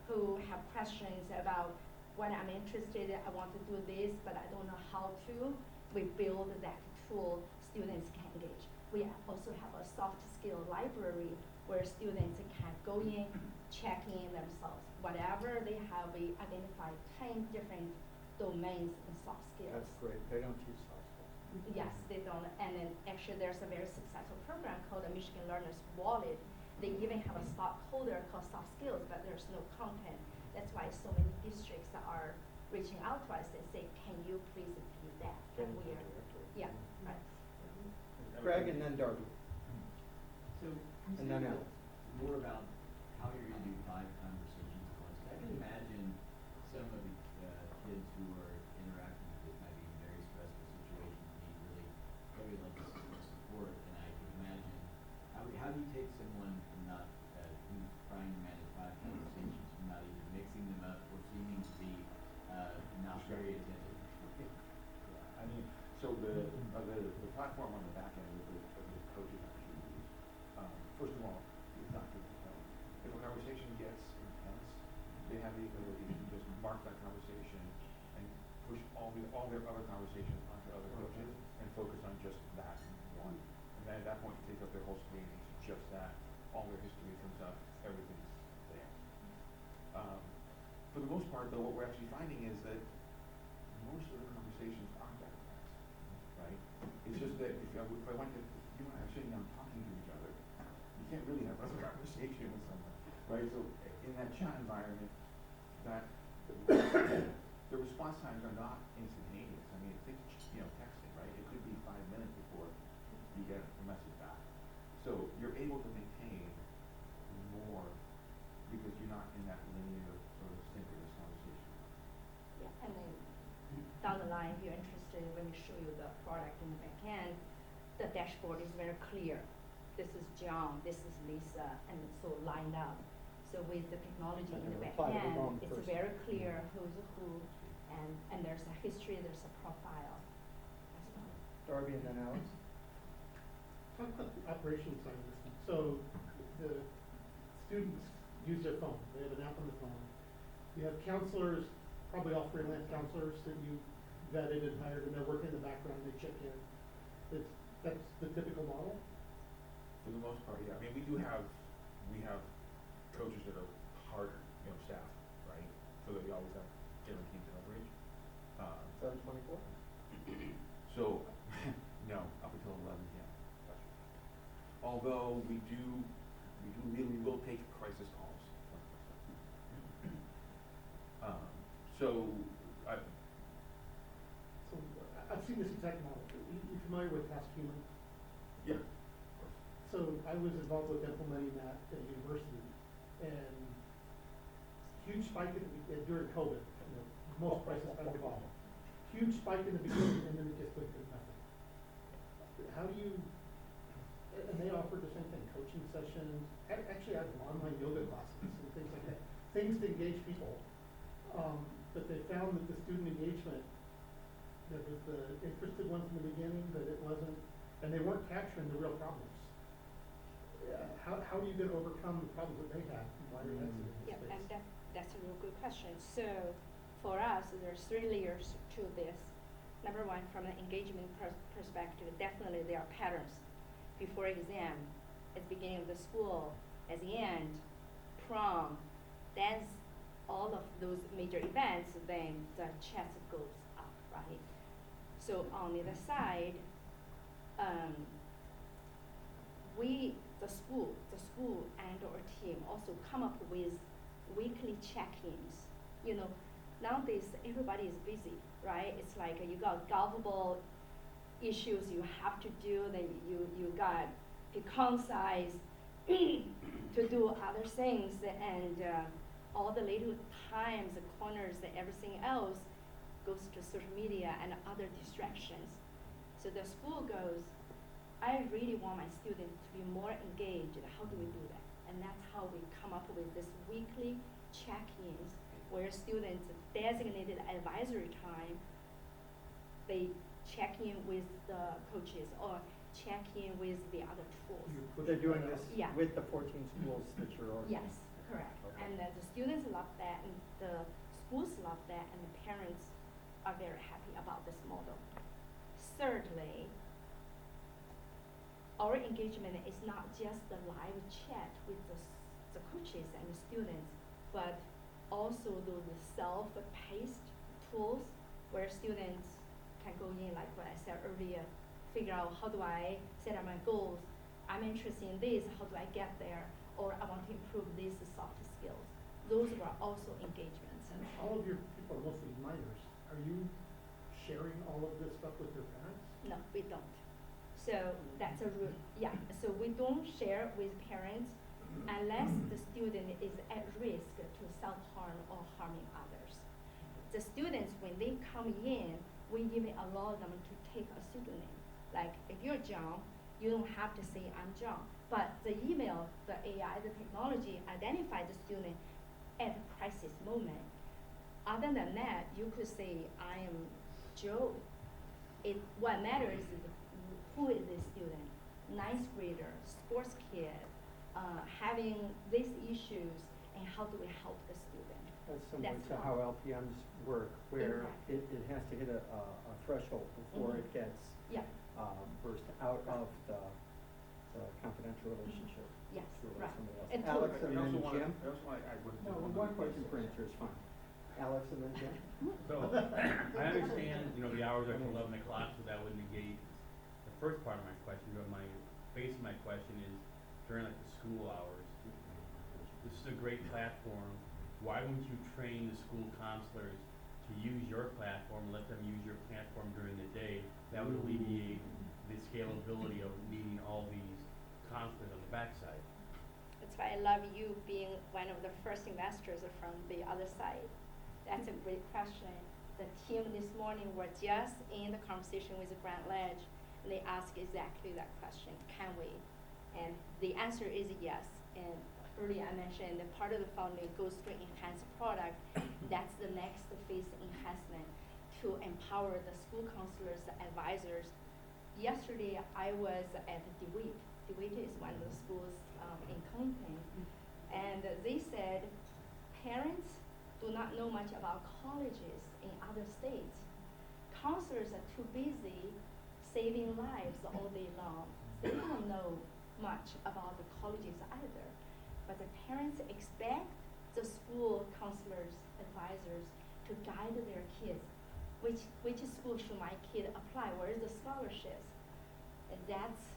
who have questions about when I'm interested, I want to do this, but I don't know how to, we build that tool students can engage. We also have a soft skill library where students can go in, check in themselves. Whatever they have, we identify 10 different domains in soft skills. That's great. They don't teach soft skills. Yes, they don't. And then actually there's a very successful program called the Michigan Learners Wallet. They even have a stockholder called soft skills, but there's no content. That's why so many districts are reaching out to us and say, can you please be that? And we are, yeah, right. Greg and then Darby. So, And then Alex. more about how you're going to do 5 conversations at once. I can imagine some of the kids who are interacting with this might be in very stressful situations, need really, very like support. And I can imagine how do you take someone from not who's trying to manage 5 conversations from not either mixing them up or seeming to be not very attentive. I mean, so the platform on the back end that the coaches actually use, first of all, it's not good to tell. If a conversation gets intense, they have the ability to just mark that conversation and push all their other conversations onto other coaches and focus on just that one. And then at that point, you take up their whole screen, it's just that, all their history comes up, everything's there. For the most part, though, what we're actually finding is that most of the conversations aren't that intense, right? It's just that if I went to, you and I are sitting down talking to each other, you can't really have another conversation with someone, right? So in that chat environment, that the response times are not instantaneous. I mean, think, texting, right? It could be 5 minutes you're able to maintain more because you're not in that linear sort of synchronous conversation. Yeah, and then down the line, if you're interested, when we show you the product in the back end, the dashboard is very clear. This is John, this is Lisa, and it's so lined up. So with the technology And in the they back reply to the end, wrong it's person. very clear who's who, and there's a history, there's a profile as well. Darby and then Alex? Talk about the operations side of this thing. So the students use their phone. They have an app on the phone. You have counselors, probably all freelance counselors that you vetted and hired, and they're working in the background, they check in. That's the typical model. For the most part, yeah. I mean, we have coaches that are harder, staff, right? So that we always have guaranteed coverage. 724? So, no, up until 11 p.m. Although we will take crisis calls. So, So I've seen this exact model. You familiar with Task Human? yeah. So I was involved with implementing that at a university, and huge spike during COVID, most places had involved. Huge spike in the beginning, and then it just went to nothing. How do you, and they offered the same thing, coaching sessions, actually I have online yoga classes and things like that, things to engage people. But they found that the student engagement, there was the interested ones in the beginning, but it wasn't, and they weren't capturing the real problems. How do you get overcome the problems that they had? Why are you in this Yeah, space? and that's a real good question. So for us, there's 3 layers to this. Number one, from an engagement perspective, definitely there are patterns. Before exam, at the beginning of the school, at the end, prom, dance, all of those major events, then the chat goes up, right? So on the other side, the school and or team also come up with weekly check-ins. Nowadays everybody is busy, right? It's like you got golfable issues you have to do, then you got pecan size to do other things, and all the little times, the corners, and everything else goes to social media and other distractions. So the school goes, I really want my students to be more engaged. How do we do that? And that's how we come up with this weekly check-ins where students designated advisory time, they check in with the coaches or check in with the other tools. They're doing this Yeah. with the 14 schools that you're organizing? Yes, correct. Okay. And the students love that, and the schools love that, and the parents are very happy about this model. Thirdly, our engagement is not just the live chat with the coaches and the students, but also those self-paced tools where students can go in, like what I said earlier, figure out how do I set up my goals. I'm interested in this, how do I get there? Or I want to improve these soft skills. Those were also engagements. And all of your people are mostly minors. Are you sharing all of this stuff with your parents? No, we don't. So that's a rule. Yeah, so we don't share with parents unless the student is at risk to self-harm or harming others. The students, when they come in, we even allow them to take a pseudonym. Like if you're John, you don't have to say I'm John. But the email, the AI, the technology identifies the student at a crisis moment. Other than that, you could say I am Joe. What matters is who is this student? Ninth grader, sports kid, having these issues, and how do we help the student? That's similar That's to how LPMs work, where it has to hit a threshold before it gets Yeah, burst out of the confidential relationship. yes, to right. somebody else. And Alex to- and then Jim? I also want to add one. No, one question per answer is fine. Alex and then Jim? So, I understand, the hours are till 11 o'clock, so that would negate the first part of my question, but my base of my question is during like the school hours. This is a great platform. Why wouldn't you train the school counselors to use your platform, let them use your platform during the day? That would alleviate the scalability of needing all these counselors on the back backside? That's why I love you being one of the first investors from the other side. That's a great question. The team this morning were just in the conversation with Grant Ledge, and they asked exactly that question, can we? And the answer is yes. And earlier I mentioned that part of the funding goes to enhance product. That's the next phase enhancement to empower the school counselors, the advisors. Yesterday I was at DeWitt. DeWitt is one of the schools in Pointe, and they said parents do not know much about colleges in other states. Counselors are too busy saving lives all day long. They don't know much about the colleges either. But the parents expect the school counselors, advisors to guide their kids. Which school should my kid apply? Where is the scholarships? And that's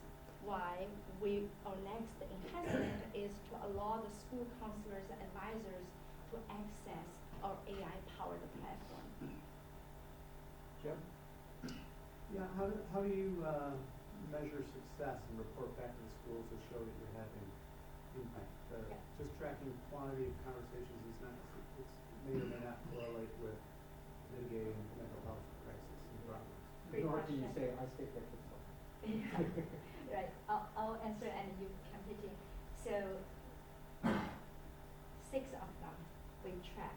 why our next enhancement is to allow the school counselors, advisors to access our AI-powered platform. Jim? Yeah, how do you measure success and report back to the schools to show that you're having impact? Yeah. Just tracking quantity of conversations is not, it may or may not correlate with mitigating mental health crisis and problems. Great Nor can you question. say, I stay pictures. Right, I'll answer and you can pitch in. So 6 of them we track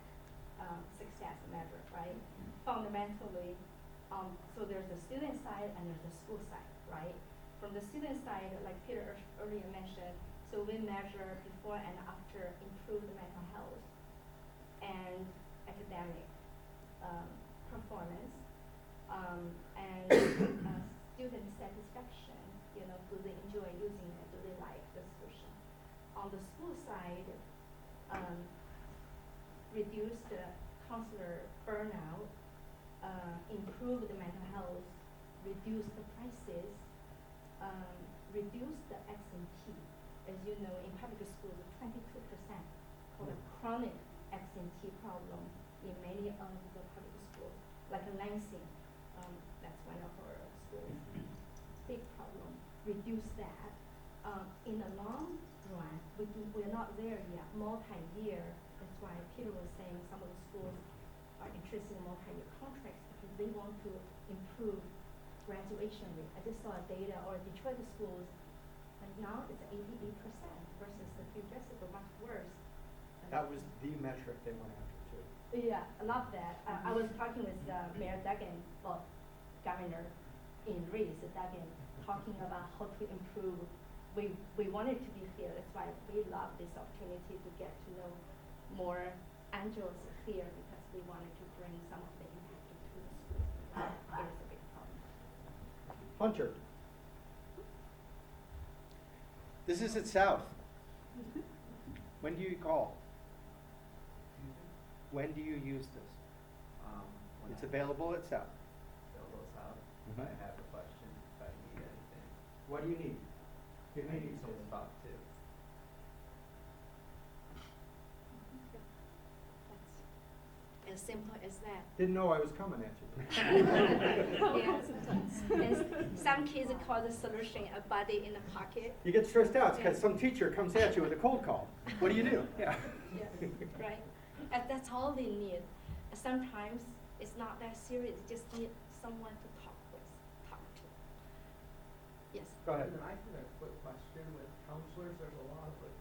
success measure, right? Fundamentally, so there's the student side and there's the school side, right? From the student side, like Peter earlier mentioned, so we measure before and after improved mental health and academic performance, and student satisfaction. You know, do they enjoy using it? Do they like the solution? On the school side, reduce the counselor burnout, improve the mental health, reduce the prices, reduce the absentee. As you know, in public schools, 22% called a chronic absentee problem in many of the public schools, like Lansing, that's one of our schools. Big problem. Reduce that. In the long run, we're not there yet. Multi-year. That's why Peter was saying some of the schools are interested in multi-year contracts because they want to improve graduation rate. I just saw data or Detroit schools, and now it's 88% versus the few years ago, much worse. That was the metric they went after too. Yeah, I love that. I was talking with Mayor Duggan, well, Governor in Reese, Duggan, talking about how to improve. We wanted to be here. That's why we love this opportunity to get to know more angels here because we wanted to bring some of the impact to the schools. It is a big problem. Hunter. This is at South. When do you call? When do you use this? When It's I available at South. fill those out, Mhm. if I have a question, if I need anything, What do you need? Give I me need someone to talk to. That's as simple as that. Didn't know I was coming at you. Yeah. And some kids call the solution a buddy in the pocket. You get stressed out because some teacher comes at you with a cold call. What do you do? Yeah. Yeah, right. And that's all they need. Sometimes it's not that serious. You just need someone to talk to. Yes. Go ahead. And I had a quick question with counselors. There's a lot of like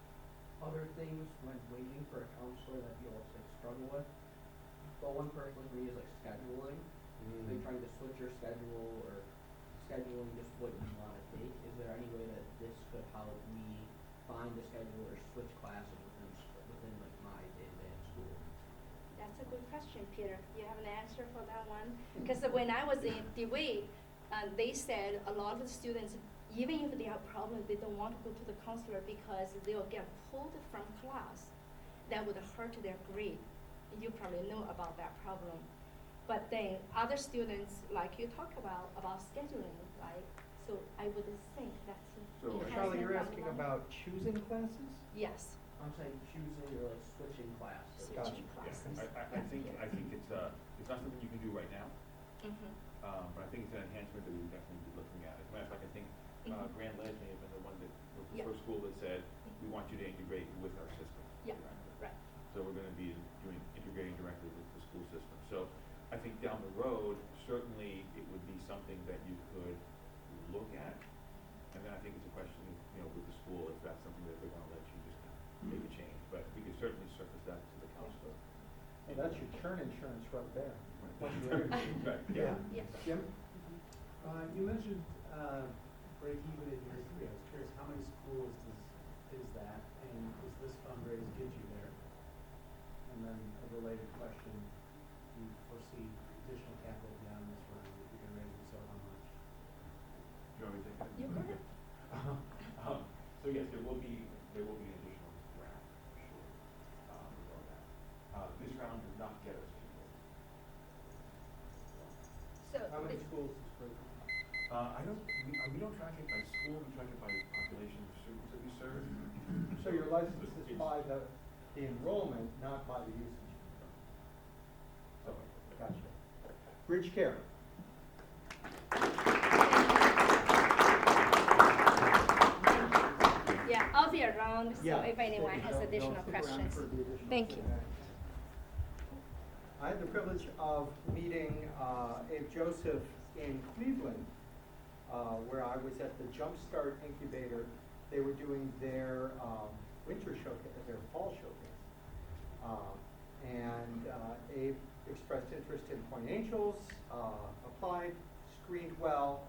other things when waiting for a counselor that you also struggle with. But one person with me is like scheduling. Like trying to switch your schedule or scheduling just what you want to take. Is there any way that this could help me find a schedule or switch classes within like my day-to-day in school? That's a good question, Peter. You have an answer for that one? Because when I was in DeWitt, they said a lot of the students, even if they have problems, they don't want to go to the counselor because they'll get pulled from class. That would hurt their grade. You probably know about that problem. But then other students, like you talk about scheduling, right? So I would think that's So- Charlie, you're enhancement asking down the line. about choosing classes? Yes, I'm saying choosing or like switching classes. switching Gotcha. classes. I think it's not something you can do right now, Mhm. but I think it's an enhancement that we would definitely be looking at. As a matter of fact, I think Mhm. Grand Ledge may have been the one that was the Yeah. first school that said, we want you to integrate with our system. Yeah, right. So we're gonna be integrating directly with the school system. So I think down the road, certainly it would be something that you could look at. And then I think it's a question, with the school, if that's something that they're gonna let you just kind of make a change. But we could certainly surface that to the counselor. Well, that's your churn insurance right there. Right, Yeah. Yeah. Jim? You mentioned, break even in year 3. I was curious, how many schools is that, and does this fundraise get you there? And then a related question, do you foresee additional capital beyond this round that you can raise, and so how much? Do you want me to take that? You go ahead. So yes, there will be an additional round, for sure, regarding that. This round does not get us to the goal. So How many this- schools is break? We don't track it by school, we track it by population of students that we serve. So your license It's- is by the enrollment, not by the usage. So, gotcha. BridgeCare. Yeah, I'll be around, so Yeah. if anyone has They'll additional stick around questions. for the additional Thank you. Q&A. I had the privilege of meeting Abe Joseph in Cleveland, where I was at the Jumpstart Incubator. They were doing their winter showcase, their fall showcase. Abe expressed interest in Point Angels, applied, screened well.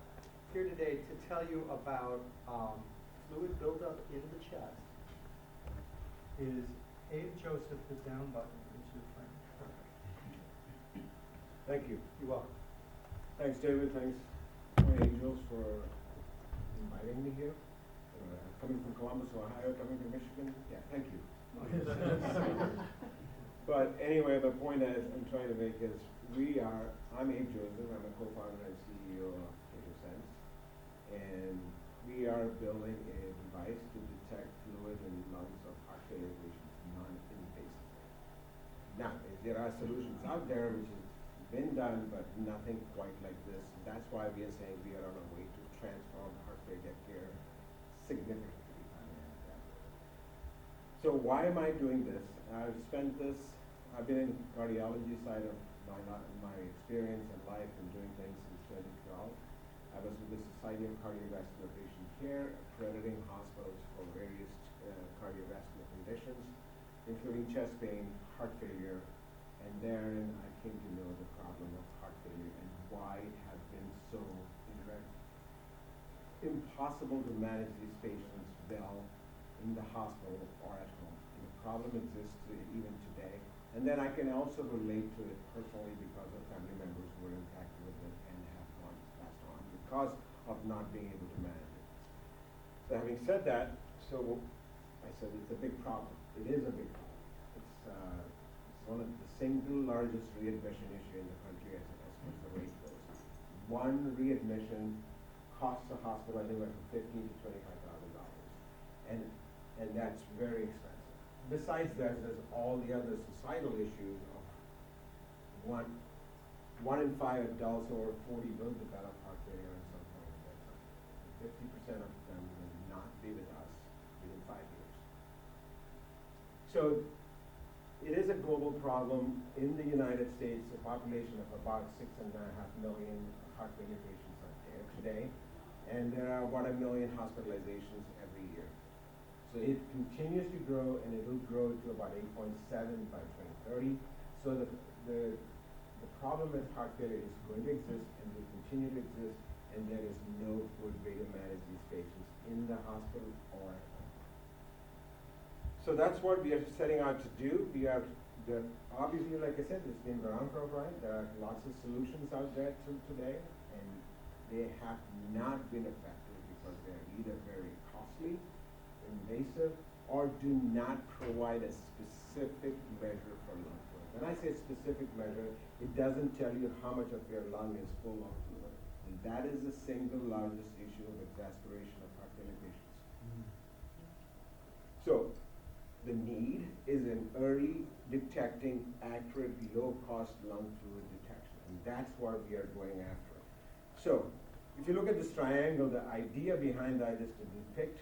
Here today to tell you about fluid buildup in the chest is Abe Joseph, the down button into the frame. Thank you. You're welcome. Thanks, David. Thanks, Point Angels, for inviting me here. Coming from Columbus, Ohio, coming from Michigan. Yeah, thank you. But anyway, the point I'm trying to make is I'm Abe Joseph. I'm a co-founder and CEO of TegoSens. And we are building a device to detect fluid in lungs of heart failure patients non-invasively. Now, there are solutions out there which has been done, but nothing quite like this. That's why we are saying we are on a way to transform heart failure care significantly. So why am I doing this? I've been in cardiology side of my experience and life and doing things since 2012. I was with the Society of Cardiovascular Patient Care, accrediting hospitals for various cardiovascular conditions, including chest pain, heart failure, and therein I came to know the problem of heart failure and why it has been so impossible to manage these patients well in the hospital or at home. And the problem exists even today. And then I can also relate to it personally because of family members who were impacted with it and have passed on because of not being able to manage it. So having said that, I said it's a big problem. It is a big problem. It's one of the single largest readmission issue in the country as the rate goes. One readmission costs a hospital anywhere from $15,000 to $25,000, and that's very expensive. Besides that, there's all the other societal issues of one in 5 adults over 40 will develop heart failure at some point in their time. 50% of them will not be with us within 5 years. So it is a global problem. In the United States, a population of about 6.5 million heart failure patients are there today, and there are about 1 million hospitalizations every year. So it continues to grow, and it will grow to about 8.7 by 2030. So the problem with heart failure is going to exist and will continue to exist, and there is no good way to manage these patients in the hospital or at home. So that's what we are setting out to do. Obviously, like I said, it's been around for a while. There are lots of solutions out there today, and they have not been effective because they're either very costly, invasive, or do not provide a specific measure for lung fluid. When I say specific measure, it doesn't tell you how much of your lung is full of fluid. And that is the single largest issue of exacerbation of heart failure patients. So the need is in early detecting, accurate, low-cost lung fluid detection. And that's what we are going after. So if you look at this triangle, the idea behind that is to depict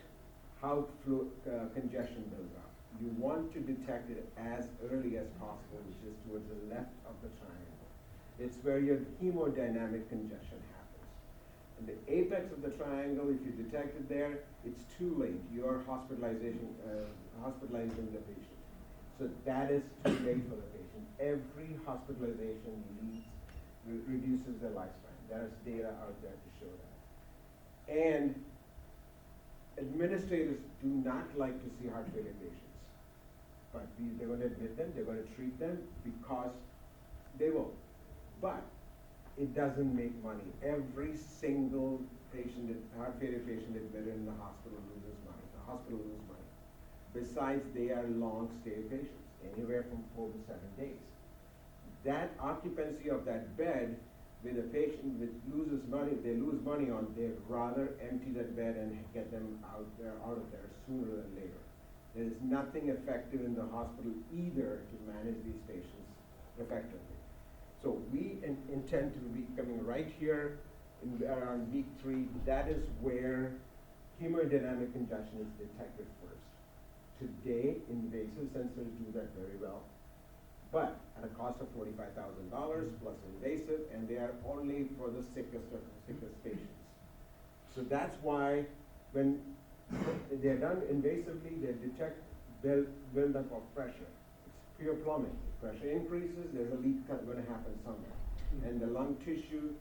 how congestion builds up. You want to detect it as early as possible, which is towards the left of the triangle. It's where your hemodynamic congestion happens. In the apex of the triangle, if you detect it there, it's too late. You are hospitalizing the patient. So that is too late for the patient. Every hospitalization reduces their lifespan. There's data out there to show that. And administrators do not like to see heart failure patients. But they're going to admit them, they're going to treat them because they will. But it doesn't make money. Every single heart failure patient admitted in the hospital loses money. The hospital loses money. Besides, they are long stay patients, anywhere from 4 to 7 days. That occupancy of that bed with a patient that loses money, they lose money on, they'd rather empty that bed and get them out of there sooner than later. There is nothing effective in the hospital either to manage these patients effectively. So we intend to be coming right here around week 3. That is where hemodynamic congestion is detected first. Today, invasive sensors do that very well, but at a cost of $45,000 plus invasive, and they are only for the sickest of the sickest patients. So that's why when they're done invasively, they detect buildup of pressure. It's pure plumbing. If pressure increases, there's a leak going to happen somewhere. And the lung tissue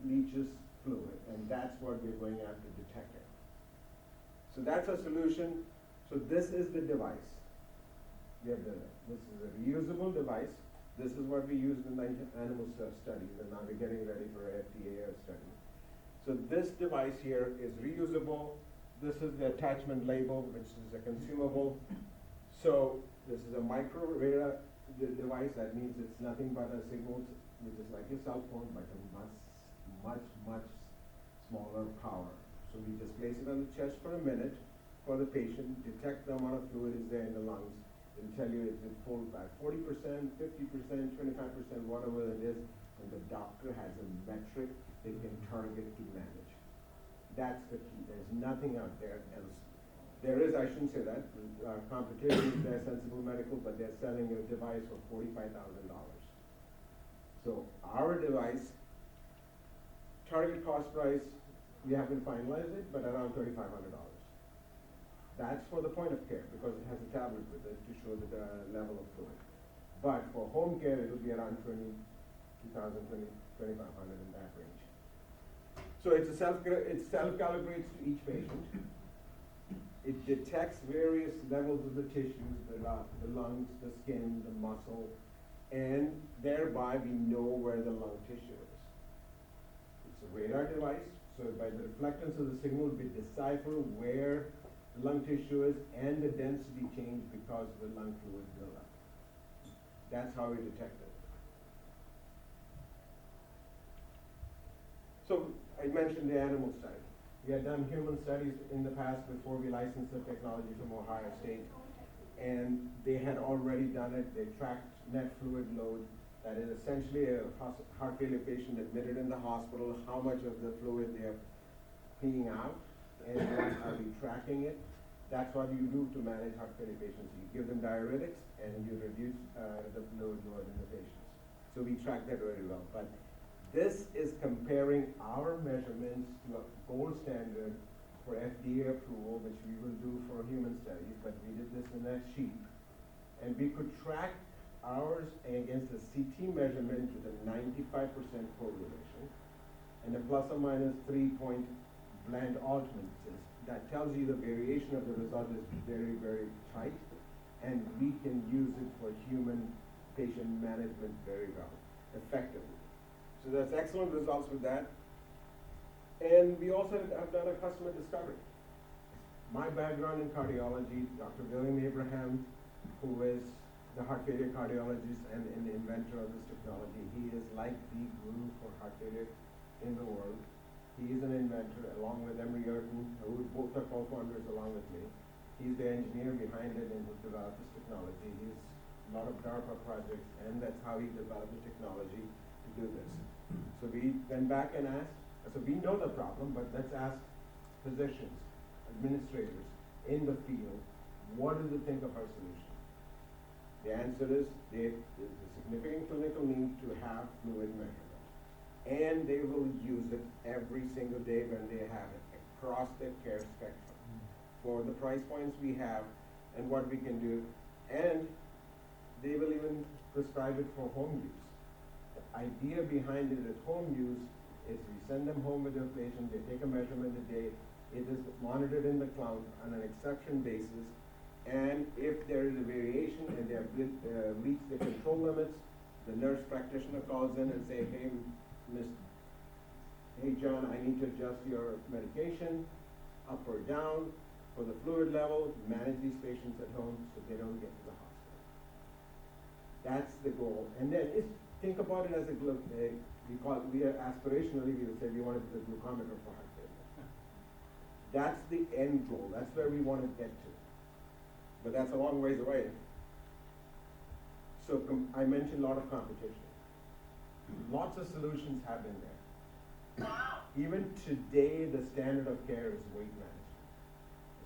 leaches fluid, and that's what we're going after detecting. So that's a solution. So this is the device. This is a reusable device. This is what we used in the animal studies, and now we're getting ready for an FDA study. So this device here is reusable. This is the attachment label, which is a consumable. So this is a micro radar device. That means it's nothing but a signal, which is like a cell phone, but a much smaller power. So we just place it on the chest for a minute for the patient, detect the amount of fluid is there in the lungs, and tell you is it full by 40%, 50%, 25%, whatever it is, and the doctor has a metric they can target to manage. That's the key. There's nothing out there else. There is, I shouldn't say that, competition is there, Sensible Medical, but they're selling a device for $45,000. So our device, target cost price, we haven't finalized it, but around $3,500. That's for the point of care because it has a tablet with it to show the level of fluid. But for home care, it will be around $2,500 in that range. So it self-calibrates to each patient. It detects various levels of the tissues, the lungs, the skin, the muscle, and thereby we know where the lung tissue is. It's a radar device, so by the reflectance of the signal, we decipher where the lung tissue is and the density change because of the lung fluid buildup. That's how we detect it. So I mentioned the animal study. We had done human studies in the past before we licensed the technology from Ohio State, and they had already done it. They tracked net fluid load. That is essentially a heart failure patient admitted in the hospital, how much of the fluid they're peeing out, and are we tracking it? That's what you do to manage heart failure patients. You give them diuretics and you reduce the fluid load in the patients. So we track that very well. But this is comparing our measurements to a gold standard for FDA approval, which we will do for human studies, but we did this in a sheep. And we could track ours against a CT measurement with a 95% correlation and a plus or minus 3-point blend alternate. That tells you the variation of the result is very, very tight, and we can use it for human patient management very well, effectively. So that's excellent results with that. And we also have done a customer discovery. My background in cardiology, Dr. William Abraham, who is the heart failure cardiologist and the inventor of this technology, he is like the guru for heart failure in the world. He is an inventor along with Emery Yerton, who both are co-founders along with me. He's the engineer behind it and who developed this technology. He's a lot of DARPA projects, and that's how he developed the technology to do this. So we went back and asked, so we know the problem, but let's ask physicians, administrators, in the field, what do they think of our solution? The answer is there's a significant clinical need to have fluid measurement. And they will use it every single day when they have it across their care spectrum for the price points we have and what we can do. And they will even prescribe it for home use. The idea behind it at home use is we send them home with their patient, they take a measurement a day, it is monitored in the cloud on an exception basis, and if there is a variation and they have reached the control limits, the nurse practitioner calls in and say, hey John, I need to adjust your medication up or down for the fluid level, manage these patients at home so they don't get to the hospital. That's the goal. And then think about it as we are aspirationally, we would say we want to be the glucometer for heart failure. That's the end goal. That's where we want to get to. But that's a long ways away. So I mentioned a lot of competition. Lots of solutions have been there. Even today, the standard of care is weight management.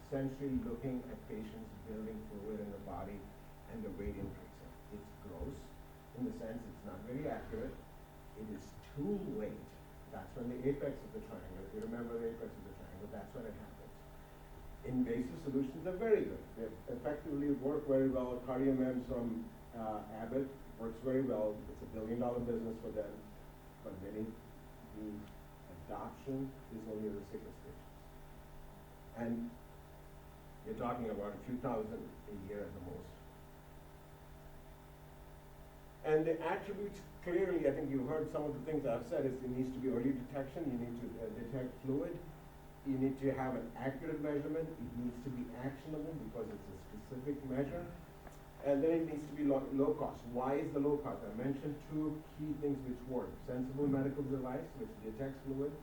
Essentially looking at patients building fluid in the body and the weight increasing. It's gross in the sense it's not very accurate. It is too late. That's when the apex of the triangle, if you remember the apex of the triangle, that's when it happens. Invasive solutions are very good. They effectively work very well. CardioMEMS from Abbott works very well. It's $1 billion business for them. But the adoption is only the sickest patients. And you're talking about a few thousand a year at the most. And the attributes, clearly, I think you heard some of the things I've said, is it needs to be early detection, you need to detect fluid, you need to have an accurate measurement, it needs to be actionable because it's a specific measure, and then it needs to be low cost. Why is the low cost? I mentioned two key things which work. Sensible medical device, which detects fluid,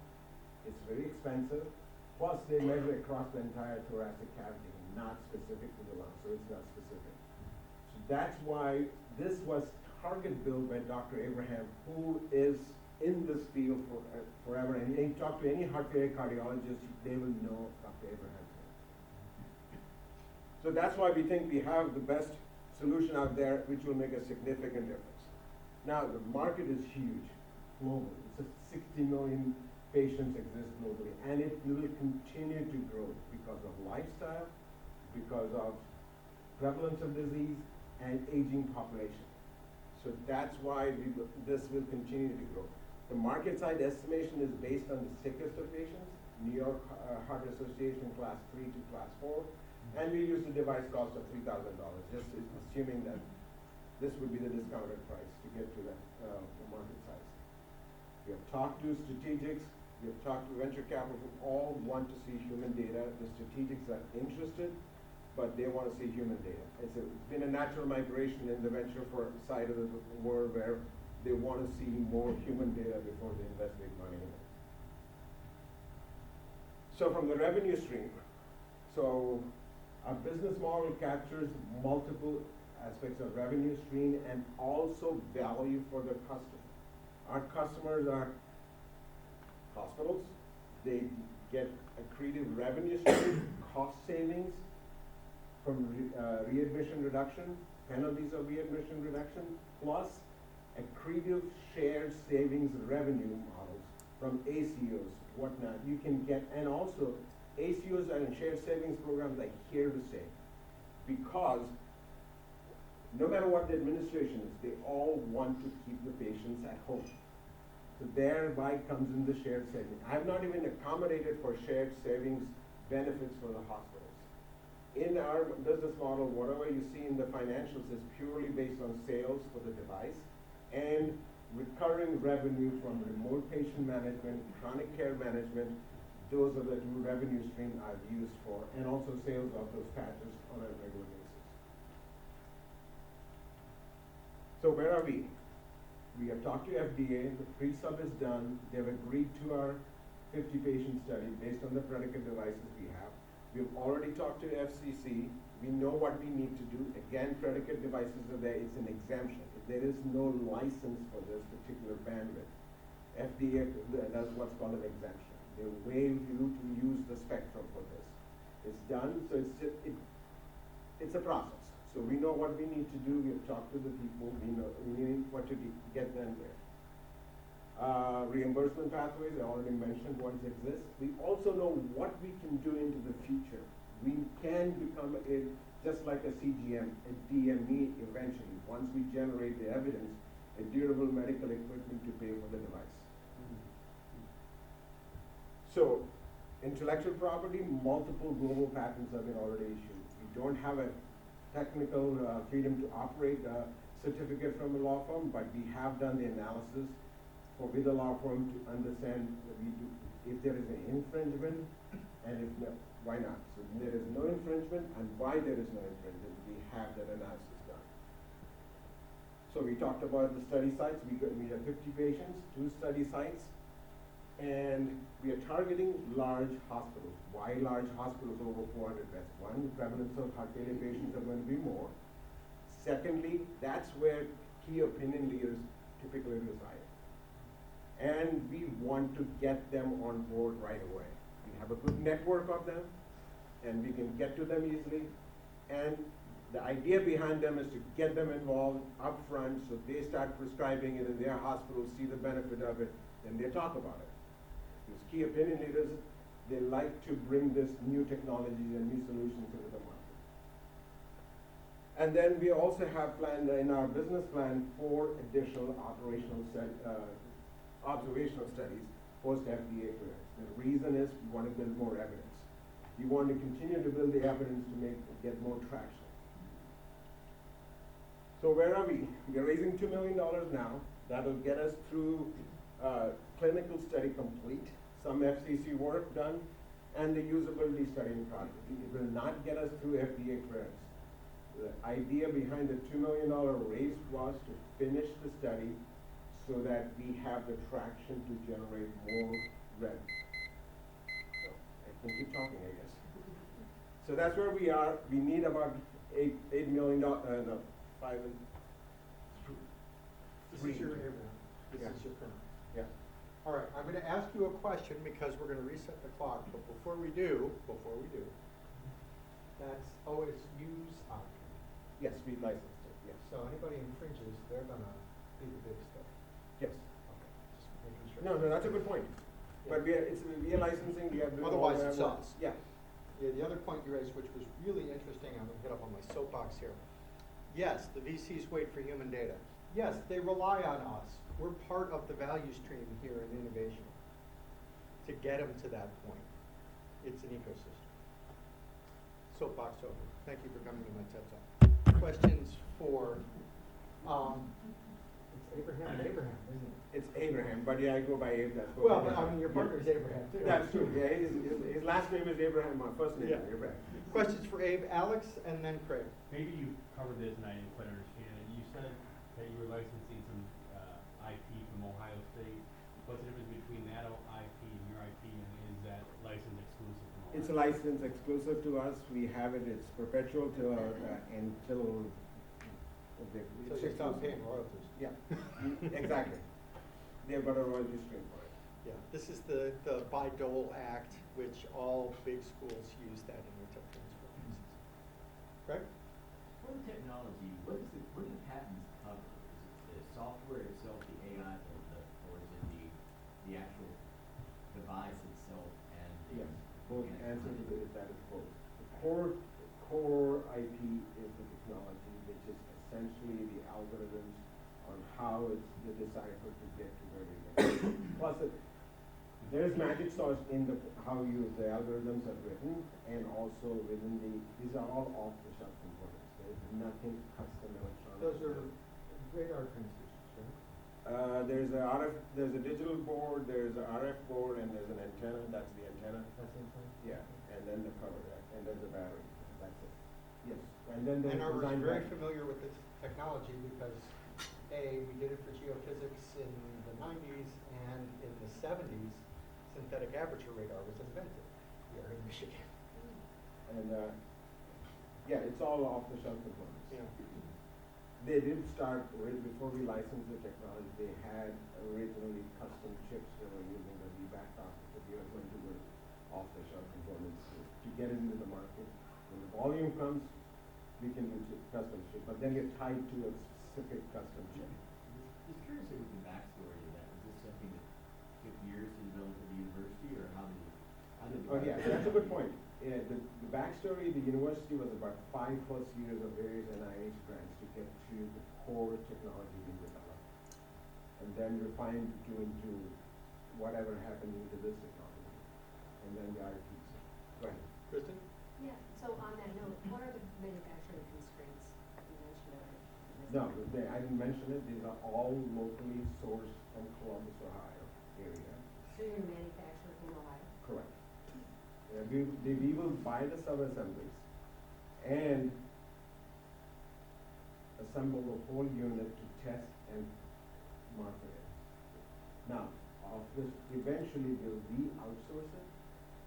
it's very expensive, plus they measure across the entire thoracic cavity, not specific to the lung, so it's not specific. So that's why this was target built by Dr. Abraham, who is in this field forever. And you talk to any heart failure cardiologist, they will know Dr. Abraham. So that's why we think we have the best solution out there, which will make a significant difference. Now, the market is huge, globally. It's 60 million patients exist globally, and it will continue to grow because of lifestyle, because of prevalence of disease, and aging population. So that's why this will continue to grow. The market side estimation is based on the sickest of patients, New York Heart Association class 3 to class 4, and we use the device cost of $3,000, just assuming that this would be the discounted price to get to the market size. We have talked to strategics, we have talked to venture capital who all want to see human data. The strategics are interested, but they want to see human data. It's been a natural migration in the venture side of the world where they want to see more human data before they invest big money in it. So from the revenue stream, so our business model captures multiple aspects of revenue stream and also value for the customer. Our customers are hospitals. They get accretive revenue stream, cost savings from readmission reduction, penalties of readmission reduction, plus accretive shared savings revenue models from ACOs, whatnot. You can get, and also ACOs and shared savings programs are here to stay, because no matter what the administration is, they all want to keep the patients at home. So thereby comes in the shared savings. I have not even accommodated for shared savings benefits for the hospitals. In our business model, whatever you see in the financials is purely based on sales for the device and recurring revenue from remote patient management, chronic care management. Those are the two revenue streams I've used for, and also sales of those patches on a regular basis. So where are we? We have talked to FDA, the pre-sub is done, they've agreed to our 50 patient study based on the predicate devices we have. We've already talked to FCC, we know what we need to do. Again, predicate devices are there, it's an exemption. There is no license for this particular bandwidth. FDA does what's called an exemption. They waive you to use the spectrum for this. It's done, so it's a process. So we know what we need to do, we have talked to the people, we know, we need what to get them there. Reimbursement pathways, I already mentioned ones exist. We also know what we can do into the future. We can become just like a CGM, a DME eventually, once we generate the evidence, a durable medical equipment to pay for the device. So, intellectual property, multiple global patents have been already issued. We don't have a technical freedom to operate a certificate from a law firm, but we have done the analysis with the law firm to understand that if there is an infringement, and if no, why not? So there is no infringement, and why there is no infringement, we have that analysis done. So we talked about the study sites. We have 50 patients, 2 study sites, and we are targeting large hospitals. Why large hospitals over 400 beds? One, the prevalence of heart failure patients are going to be more. Secondly, that's where key opinion leaders typically reside. And we want to get them on board right away. We have a good network of them, and we can get to them easily. And the idea behind them is to get them involved up front, so they start prescribing it in their hospitals, see the benefit of it, and they talk about it. Because key opinion leaders, they like to bring this new technologies and new solutions into the market. And then we also have planned in our business plan 4 additional observational studies post-FDA clearance. The reason is we want to build more evidence. We want to continue to build the evidence to get more traction. So where are we? We're raising $2 million now. That'll get us through clinical study complete, some FCC work done, and the usability study in progress. It will not get us through FDA clearance. The idea behind the $2 million raise was to finish the study so that we have the traction to generate more revenue. So I can keep talking, I guess. So that's where we are. We need about $8 million, no, 5 and This is your Abraham. This Yeah. is your current. Yeah. All right, I'm going to ask you a question because we're going to reset the clock. But before we do, that's OSU's option. Yes, we licensed it, yes. So anybody infringes, they're going to be the big stick. Yes. Okay, just making sure. No, that's a good point. But we are licensing, we are doing all Otherwise, that it's work. us. Yeah. Yeah, the other point you raised, which was really interesting, I'm going to get up on my soapbox here. Yes, the VCs wait for human data. Yes, they rely on us. We're part of the value stream here in innovation to get them to that point. It's an ecosystem. Soapbox over. Thank you for coming to my TED Talk. Questions for, it's Abraham and Abraham, isn't it? It's Abraham, but yeah, I go by Abe. That's Well, but I mean, your partner is Yeah. Abraham too. That's true, yeah, his last name is Abraham, my first name Yeah. is Abraham. Questions for Abe, Alex, and then Craig. Maybe you covered this and I didn't quite understand it. You said that you were licensing some IP from Ohio State. What's the difference between that IP and your IP, and is that license exclusive from Ohio? It's a license exclusive to us. We have it, it's perpetual to until So you stop paying royalties. Yeah, exactly. They've got a royalty stream for it. Yeah, this is the Bayh-Dole Act, which all big schools use that in their tech transfer cases. Correct? For the technology, what do the patents cover? Is it the software itself, the AI, or is it the actual device itself and the Yes, both mechanics answers behind to it? it, that is both. The core IP is the technology, which is essentially the algorithms on how it's deciphered to get to where we get. Plus, there's magic sauce in how the algorithms are written, and also within these are all off-the-shelf components. There's nothing custom electronic. Those are radar transducers, right? There's a digital board, there's an RF board, and there's an antenna. That's the antenna. That's inside? Yeah, and then the power rack, and there's a battery. That's it. Yes, and then there's And I was design very back. familiar with this technology because, A, we did it for geophysics in the 90s, and in the 70s, synthetic aperture radar was invented here in Michigan. And yeah, it's all off-the-shelf components. Yeah. They did start before we licensed the technology. They had originally custom chips they were using that we backed off because we were going to go off-the-shelf components to get it into the market. When the volume comes, we can do custom chip, but then you're tied to a specific custom chip. Just curious about the backstory of that. Was this something that took years to develop at the university, or how did you? Oh, yeah, that's a good point. Yeah, the backstory, the university was about 5+ years of various NIH grants to get to the core technology being developed. And then refined into whatever happened into this technology. And then the RTs. Go ahead. Kristen? Yeah, so on that note, what are the manufacturing constraints? You mentioned already. No, I didn't mention it. These are all locally sourced from Columbus, Ohio area. So you're gonna manufacture in Ohio? Correct. We will buy the sub-assemblies and assemble the whole unit to test and market it. Now, of this, eventually will we outsource it?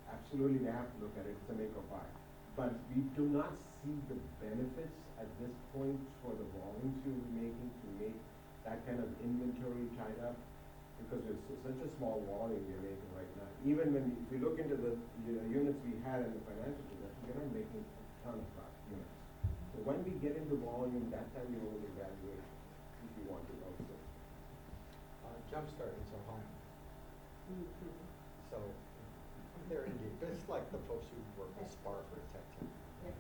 Absolutely, we have to look at it, it's a make or buy. But we do not see the benefits at this point for the volumes we'll be making to make that kind of inventory tied up, because it's such a small volume we're making right now. Even when, if you look into the units we had in the financial projections, we're not making a ton of units. So when we get into volume, that time we will evaluate if we want to outsource. Jumpstart is Ohio. So they're indeed, it's like the folks who work with SPAR for Tech. Yeah.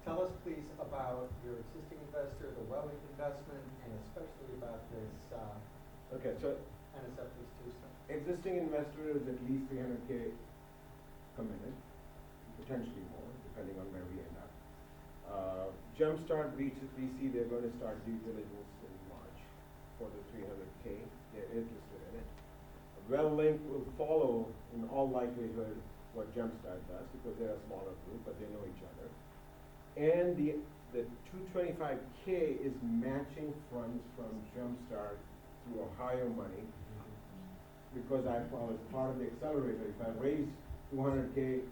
Tell us please about your existing investor, the Welling investment, and especially about this Okay, so NSF Lease 2 stuff. existing investor is at least 300K committed, potentially more, depending on where we end up. Jumpstart VC, they're going to start due diligence in March for the 300K. They're interested in it. WellLink will follow in all likelihood what Jumpstart does, because they're a smaller group, but they know each other. And the 225K is matching funds from Jumpstart through Ohio money, because I was part of the accelerator. If I raise 200K,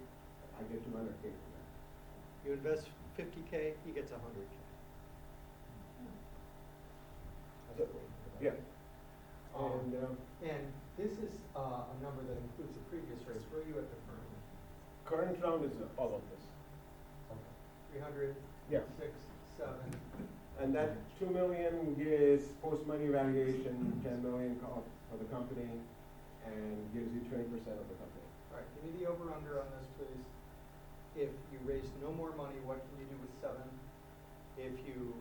I get 200K from that. You invest 50K, he gets 100K. So, yeah. And this is a number that includes the previous raise. Where are you at the current? Current round is all of this. Okay. 300, Yeah. 6, 7. And that 2 million is post-money valuation, 10 million for the company, and gives you 20% of the company. All right, give me the over-under on this, please. If you raise no more money, what can you do with 7? If you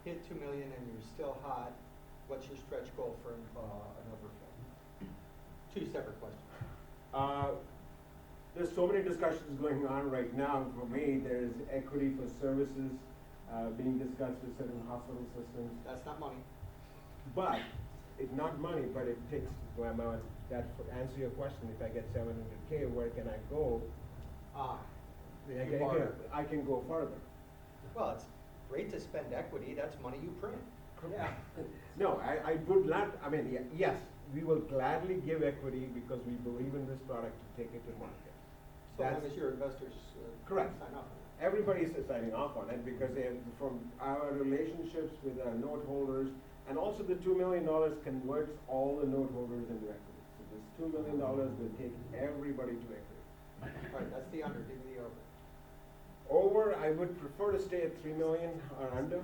hit 2 million and you're still hot, what's your stretch goal for an overfill? 2 separate questions. There's so many discussions going on right now. For me, there's equity for services being discussed with certain hospital systems. That's not money. But it's not money, but it takes, that for answer your question, if I get 700K, where can I go? I can go further. Well, it's great to spend equity. That's money you print. Yeah. No, I would not, yes, we will gladly give equity because we believe in this product to take it to market. So long as your investors Correct. sign up on it. Everybody's signing off on it because they have, from our relationships with our note holders, and also the $2 million converts all the note holders into equity. So this $2 million will take everybody to equity. All right, that's the under. Give me the over. Over, I would prefer to stay at 3 million or under,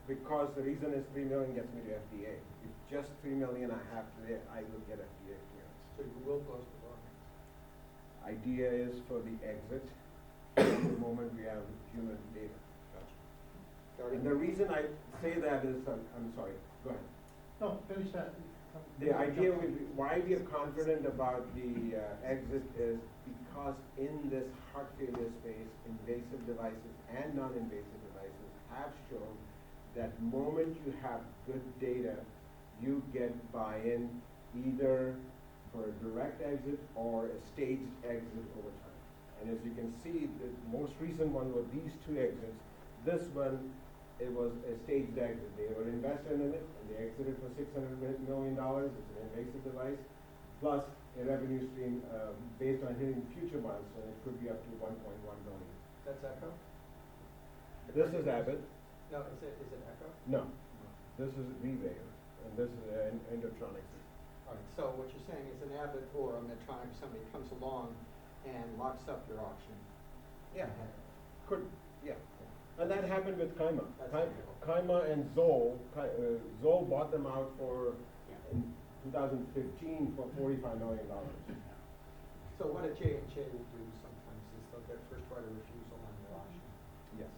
because the reason is 3 million gets me to FDA. If just 3 million I have today, I will get FDA clearance. So you will close the door. Idea is for the exit, at the moment we have human data. Gotcha. And the reason I say that is, I'm sorry, go ahead. No, finish that. The idea, why we are confident about the exit is because in this heart failure space, invasive devices and non-invasive devices have shown that moment you have good data, you get buy-in either for a direct exit or a staged exit over time. And as you can see, the most recent one were these 2 exits. This one, it was a staged exit. They were invested in it, and they exited for $600 million. It's an invasive device, plus a revenue stream based on hitting future milestones. It could be up to $1.1 billion. That's Echo? This is Abbott. No, is it Echo? No, this is Reveyor, and this is Endotronics. All right, so what you're saying is an Abbott or a Medtronic, somebody comes along and locks up your auction. Yeah, could, yeah. And that happened with Kaima. That's typical. Kaima and Zoll, Zoll bought them out for, in 2015 for $45 million. So what a J&J will do sometimes is they'll get first right of refusal on their auction. Yes.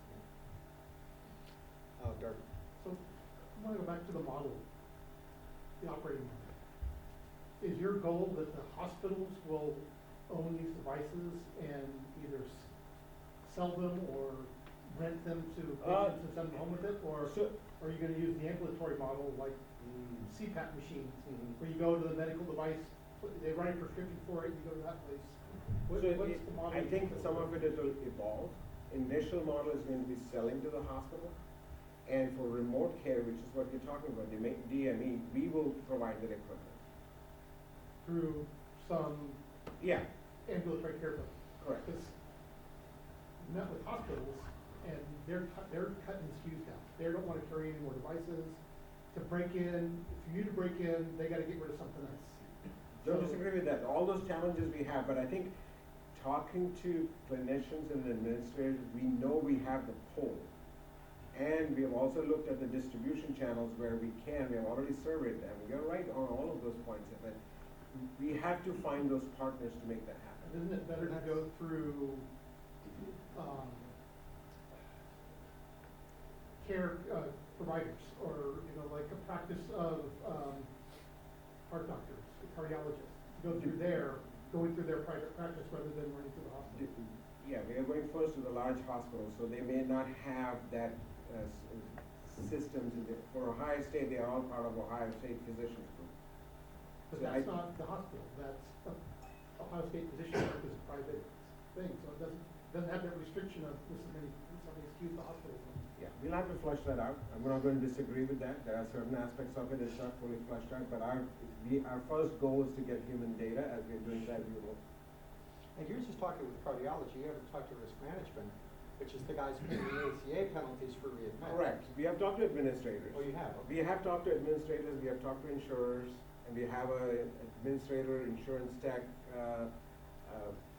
Darby. So, I wanna go back to the model, the operating model. Is your goal that the hospitals will own these devices and either sell them or rent them to patients and send them home with it? Or are you gonna use the ambulatory model like CPAP machines, where you go to the medical device, they write a prescription for it, you go to that place? What's the model? I think some of it will evolve. Initial model is going to be selling to the hospital. And for remote care, which is what you're talking about, they make DME, we will provide that equipment. Through some Yeah, ambulatory care plan. correct. Because met with hospitals and they're cutting SKUs down. They don't wanna carry any more devices. To break in, for you to break in, they gotta get rid of something else. Don't So- disagree with that. All those challenges we have, but I think talking to clinicians and administrators, we know we have the pull. And we have also looked at the distribution channels where we can. We have already surveyed them. You're right on all of those points. But we have to find those partners to make that happen. Isn't it better to go through, care, providers, or, like a practice of, heart doctors, cardiologists, go through going through their private practice rather than running through the hospital? Yeah, we are going first to the large hospitals, so they may not have that systems. For Ohio State, they are all part of Ohio State Physicians Group. But So that's not the hospital, that's, Ohio State Physicians Group is a private thing, so it doesn't have that restriction of this many SKUs the hospital. Yeah, we'll have to flush that out. I'm not going to disagree with that. There are certain aspects of it that's not fully flushed out, but our first goal is to get human data. As we're doing that, we will. And you're just talking with cardiology, you haven't talked to risk management, which is the guys paying the ACA penalties for readmission. Correct. We have talked to administrators. Oh, you have? We have talked to administrators, we have talked to insurers, and we have a administrator, insurance tech,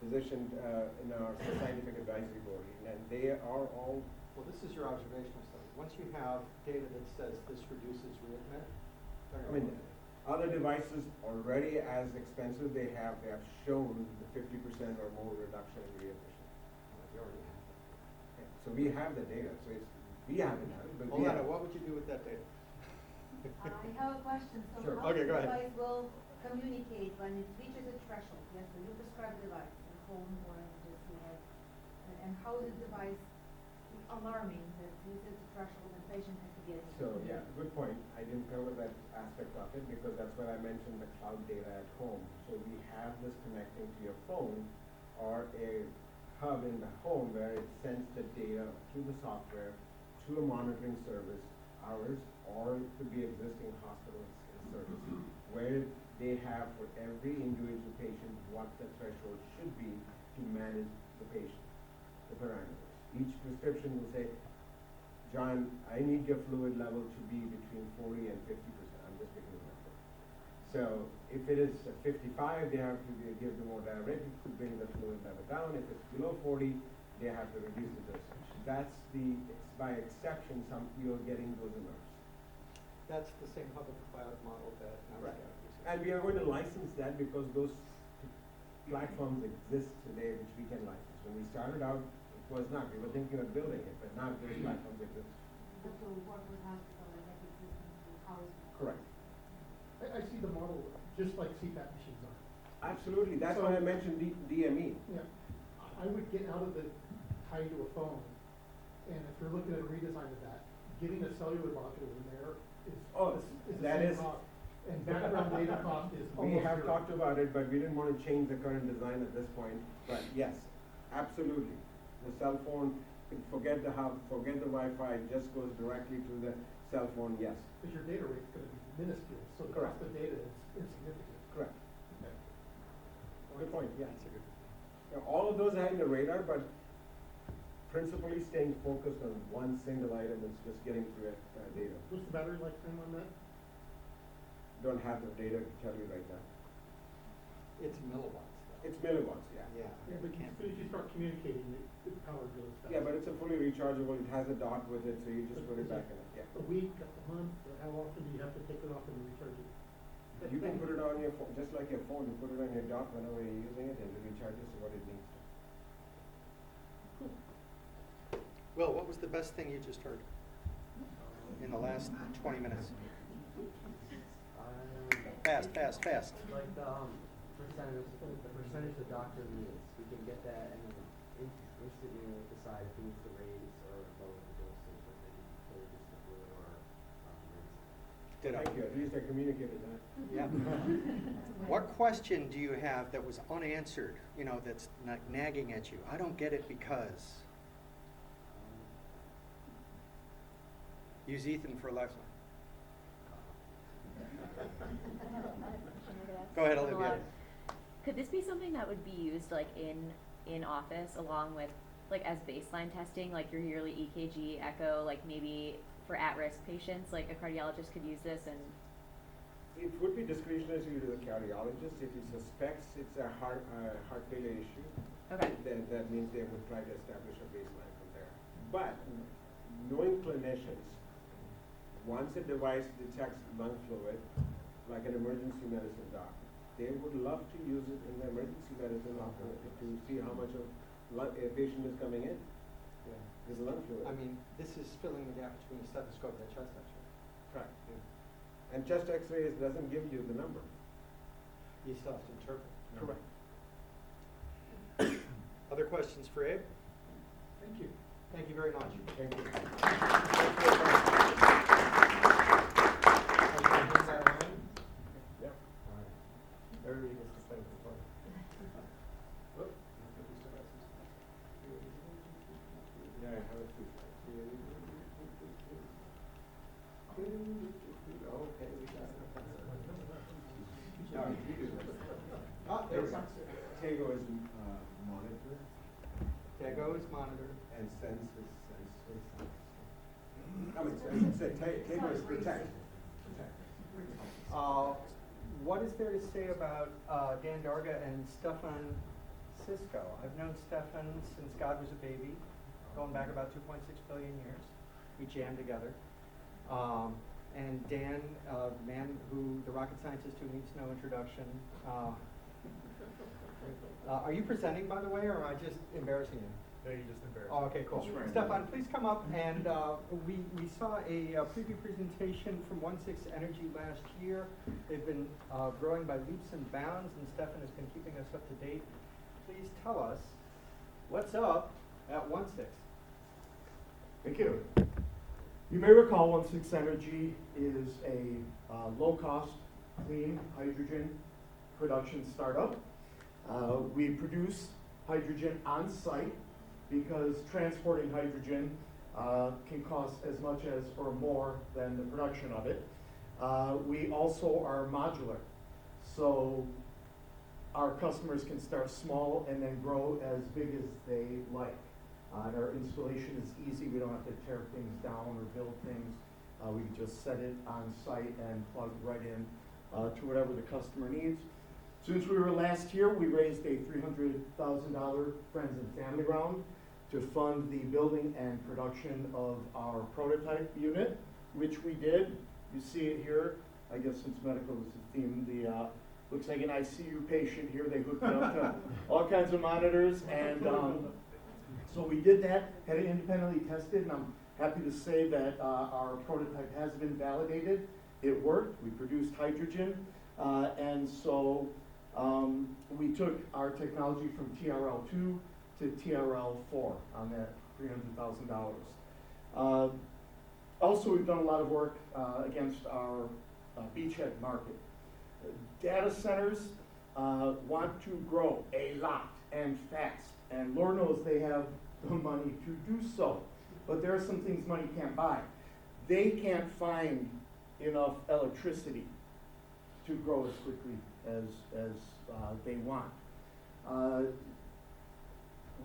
physician in our scientific advisory board, and they are all. Well, this is your observational study. Once you have data that says this reduces readmit, I mean, other devices already as expensive, they have shown the 50% or more reduction in readmission. you already have. Yeah, so we have the data, so we haven't had it, but we Hold have. on, what would you do with that data? I have a question. So Sure. how Okay, the go ahead. device will communicate when it reaches a threshold? Yes, so you prescribe the device at home or in this lab. And how is the device alarming that this is the threshold and patient has to get it? So, yeah, good point. I didn't cover that aspect of it because that's where I mentioned the cloud data at home. So we have this connecting to your phone or a hub in the home where it sends the data through the software to a monitoring service, ours, or it could be existing hospitals service, where they have for every individual patient what the threshold should be to manage the patient, the parameters. Each prescription will say, John, I need your fluid level to be between 40 and 50%. I'm just picking a number. So if it is 55, they have to give the more diuretic to bring the fluid level down. If it's below 40, they have to reduce the dosage. That's by exception, you're getting those alerts. That's the same hub of cloud model that Right. NASDAQ uses. And we are going to license that because those platforms exist today which we can license. When we started out, it was not. We were thinking of building it, but now those platforms exist. You have to work with hospital and make it system to house. Correct. I see the model just like CPAP machines are. Absolutely. That's why I mentioned DME. Yeah, I would get out of the tied to a phone, and if you're looking at a redesign of that, getting a cellular module in there is the that same is. cost. And background data cost is We almost have zero. talked about it, but we didn't want to change the current design at this point. But yes, absolutely. The cell phone, forget the hub, forget the Wi-Fi, it just goes directly to the cell phone, yes. Because your data rate's gonna be minuscule, so the Correct. cost of data is insignificant. Correct. Good point, yeah. Now, all of those are in the radar, but principally staying focused on one single item is just getting through data. What's the battery lifetime on that? Don't have the data to tell you right now. It's milliwatts though. It's milliwatts, yeah. Yeah. Yeah, but as soon as you start communicating, the power goes fast. Yeah, but it's a fully rechargeable, it has a dock with it, so you just put it back in it, yeah. A week, a month, or how often do you have to take it off and recharge it? You can put it on your phone, just like your phone, you put it on your dock whenever you're using it, and it recharges to what it needs to. Will, what was the best thing you just heard in the last 20 minutes? Fast. Like the percentage the doctor needs, we can get that and then instantly decide if he needs to raise or lower the dosage, or maybe clear just the fluid or raise. Ditto. Thank you, at least I communicated that. Yeah. What question do you have that was unanswered, you know, that's not nagging at you? I don't get it because. Use Ethan for a lifeline. Go ahead, Olivia. Could this be something that would be used like in office along with like as baseline testing, like your yearly EKG, echo, like maybe for at-risk patients, like a cardiologist could use this and It would be discretionary to the cardiologist. If he suspects it's a heart failure issue, okay. then that means they would try to establish a baseline from there. But knowing clinicians, once a device detects lung fluid, like an emergency medicine doc, they would love to use it in the emergency medicine office to see how much of a patient is coming in. Yeah, there's lung fluid. I mean, this is filling the gap between the stethoscope and the chest X-ray. Correct. Yeah. And chest X-rays doesn't give you the number. You still have to interpret. Correct. Other questions for Abe? Thank you. Thank you very much. Thank you. Yeah. Everybody gets to play with the phone. Yeah, I have a few. Okay, we got it. There we go. Tego is monitor Tego is monitored. and sense is sense. I mean, Tego is protect. What is there to say about Dan Darga and Stefan Cisco? I've known Stefan since God was a baby, going back about 2.6 billion years. We jammed together. And Dan, man who, the rocket scientist who needs no introduction. Are you presenting, by the way, or am I just embarrassing you? No, you just embarrassed. Oh, okay, cool. Stefan, please come up, and we saw a preview presentation from OneSix Energy last year. They've been growing by leaps and bounds, and Stefan has been keeping us up to date. Please tell us what's up at OneSix. Thank you. You may recall OneSix Energy is a low-cost, clean hydrogen production startup. We produce hydrogen on site because transporting hydrogen can cost as much as or more than the production of it. We also are modular, so our customers can start small and then grow as big as they like. And our installation is easy. We don't have to tear things down or build things. We can just set it on site and plug right in to whatever the customer needs. Since we were last here, we raised a $300,000 friends and family round to fund the building and production of our prototype unit, which we did. You see it here. I guess since medical is the theme, looks like an ICU patient here. They hooked it up to all kinds of monitors, and so we did that, had it independently tested, and I'm happy to say that our prototype has been validated. It worked. We produced hydrogen, and so we took our technology from TRL2 to TRL4 on that $300,000. Also, we've done a lot of work against our beachhead market. Data centers want to grow a lot and fast, and Lord knows they have the money to do so. But there are some things money can't buy. They can't find enough electricity to grow as quickly as they want.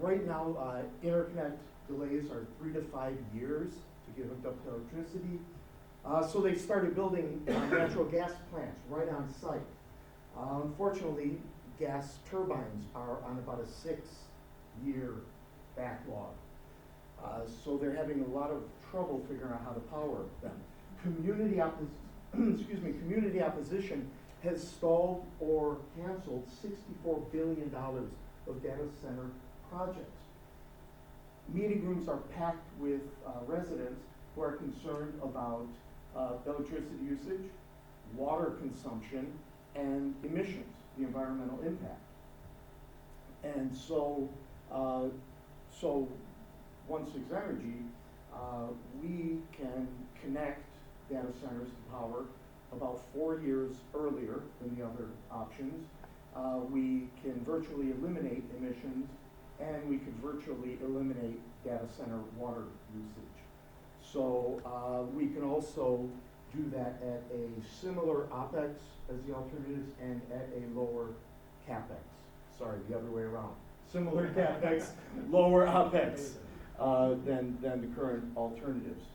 Right now, interconnect delays are 3 to 5 years to get hooked up to electricity. So they started building natural gas plants right on site. Unfortunately, gas turbines are on about a 6-year backlog. So they're having a lot of trouble figuring out how to power them. Community opposition has stalled or canceled $64 billion of data center projects. Meeting rooms are packed with residents who are concerned about electricity usage, water consumption, and emissions, the environmental impact. And so, OneSix Energy, we can connect data centers to power about 4 years earlier than the other options. We can virtually eliminate emissions, and we could virtually eliminate data center water usage. So we can also do that at a similar OpEx as the alternatives and at a lower CapEx. Sorry, the other way around. Similar CapEx, lower OpEx than the current alternatives.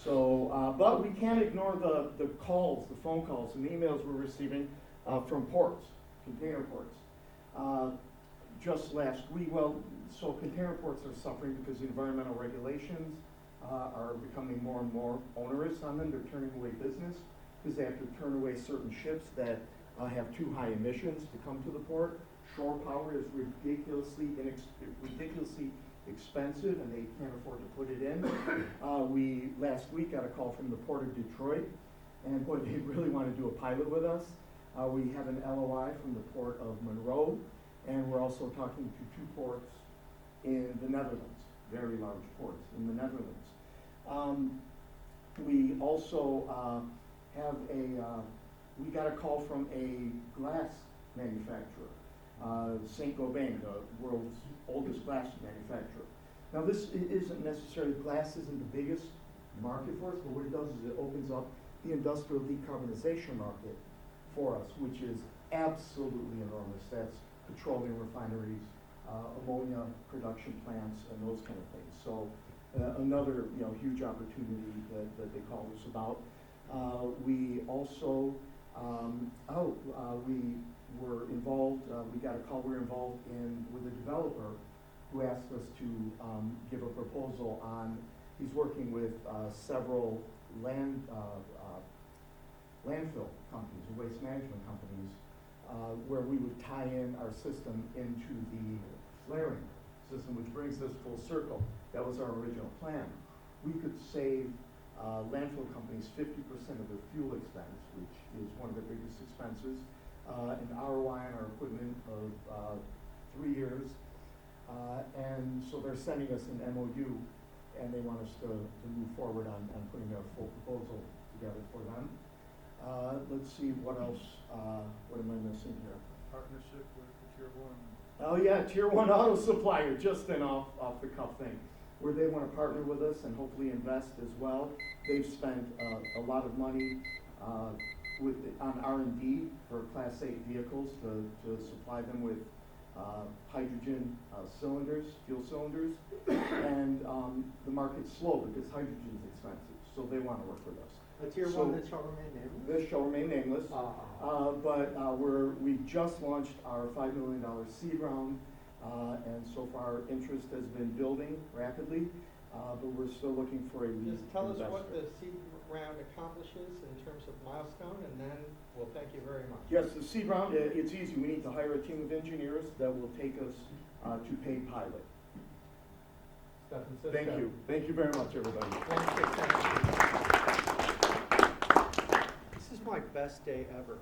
So, but we can't ignore the calls, the phone calls and emails we're receiving from ports, container ports. Just last week, so container ports are suffering because the environmental regulations are becoming more and more onerous on them. They're turning away business because they have to turn away certain ships that have too high emissions to come to the port. Shore power is ridiculously expensive, and they can't afford to put it in. We last week got a call from the Port of Detroit, and boy, they really want to do a pilot with us. We have an LOI from the Port of Monroe, and we're also talking to 2 ports in the Netherlands, very large ports in the Netherlands. We also have we got a call from a glass manufacturer, Saint-Gobain, the world's oldest glass manufacturer. Now this isn't necessarily, glass isn't the biggest market for us, but what it does is it opens up the industrial decarbonization market for us, which is absolutely enormous. That's petroleum refineries, ammonia production plants, and those kind of things. So another huge opportunity that they called us about. We also, we were involved, we got a call, we were involved with a developer who asked us to give a proposal on, he's working with several landfill companies, waste management companies, where we would tie in our system into the flaring system, which brings us full circle. That was our original plan. We could save landfill companies 50% of their fuel expense, which is one of their biggest expenses, an ROI on our equipment of 3 years. And so they're sending us an MOU, and they want us to move forward on putting a full proposal together for them. Let's see, what else, what am I missing here? Partnership with the Tier 1. Oh yeah, Tier 1 auto supplier, just an off the cuff thing, where they want to partner with us and hopefully invest as well. They've spent a lot of money on R&D for Class 8 vehicles to supply them with hydrogen cylinders, fuel cylinders, and the market's slow because hydrogen is expensive, so they want to work with us. A Tier 1 that shall remain nameless? This shall remain nameless, but we just launched our $5 million seed round, and so far interest has been building rapidly, but we're still looking for a lead Just tell us investor. what the seed round accomplishes in terms of milestone, and then we'll thank you very much. Yes, the seed round, it's easy. We need to hire a team of engineers that will take us to paid pilot. Thank you. Thank you very much, everybody. This is my best day ever,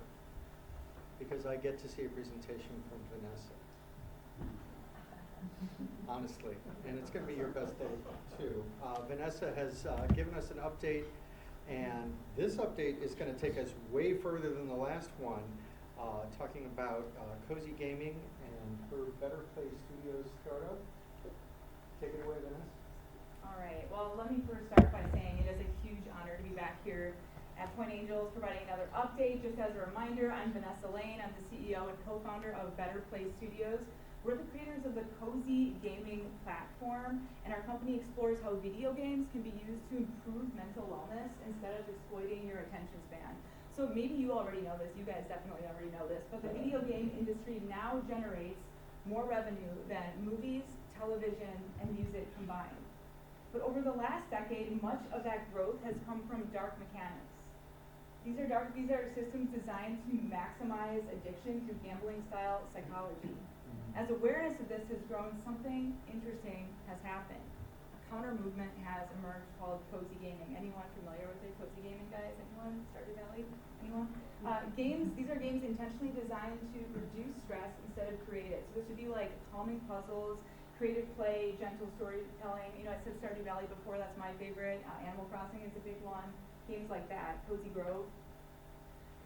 because I get to see a presentation from Vanessa. Honestly, and it's going to be your best day too. Vanessa has given us an update, and this update is going to take us way further than the last one, talking about cozy gaming and her BetterPlay Studios startup. Take it away, Vanessa. All right, well, let me first start by saying it is a huge honor to be back here at Point Angels providing another update. Just as a reminder, I'm Vanessa Lane. I'm the CEO and co-founder of BetterPlay Studios. We're the creators of the Cozy Gaming platform, and our company explores how video games can be used to improve mental wellness instead of exploiting your attention span. So maybe you already know this, you guys definitely already know this, but the video game industry now generates more revenue than movies, television, and music combined. But over the last decade, much of that growth has come from dark mechanics. These are systems designed to maximize addiction through gambling-style psychology. As awareness of this has grown, something interesting has happened. A counter movement has emerged called cozy gaming. Anyone familiar with the cozy gaming, guys? Anyone? Stardew Valley? Anyone? These are games intentionally designed to reduce stress instead of create it. So this would be like calming puzzles, creative play, gentle storytelling. You know, I said Stardew Valley before, that's my favorite. Animal Crossing is a big one. Games like that. Cozy Grove.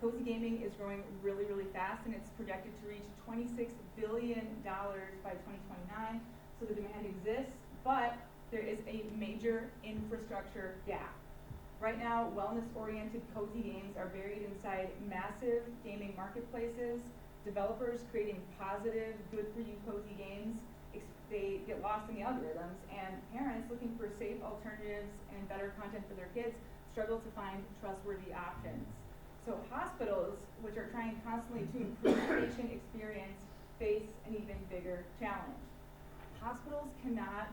Cozy gaming is growing really, really fast, and it's projected to reach $26 billion by 2029. So the demand exists, but there is a major infrastructure gap. Right now, wellness-oriented cozy games are buried inside massive gaming marketplaces. Developers creating positive, good-for-you cozy games, they get lost in the algorithms, and parents looking for safe alternatives and better content for their kids struggle to find trustworthy options. So hospitals, which are trying constantly to improve patient experience, face an even bigger challenge. Hospitals cannot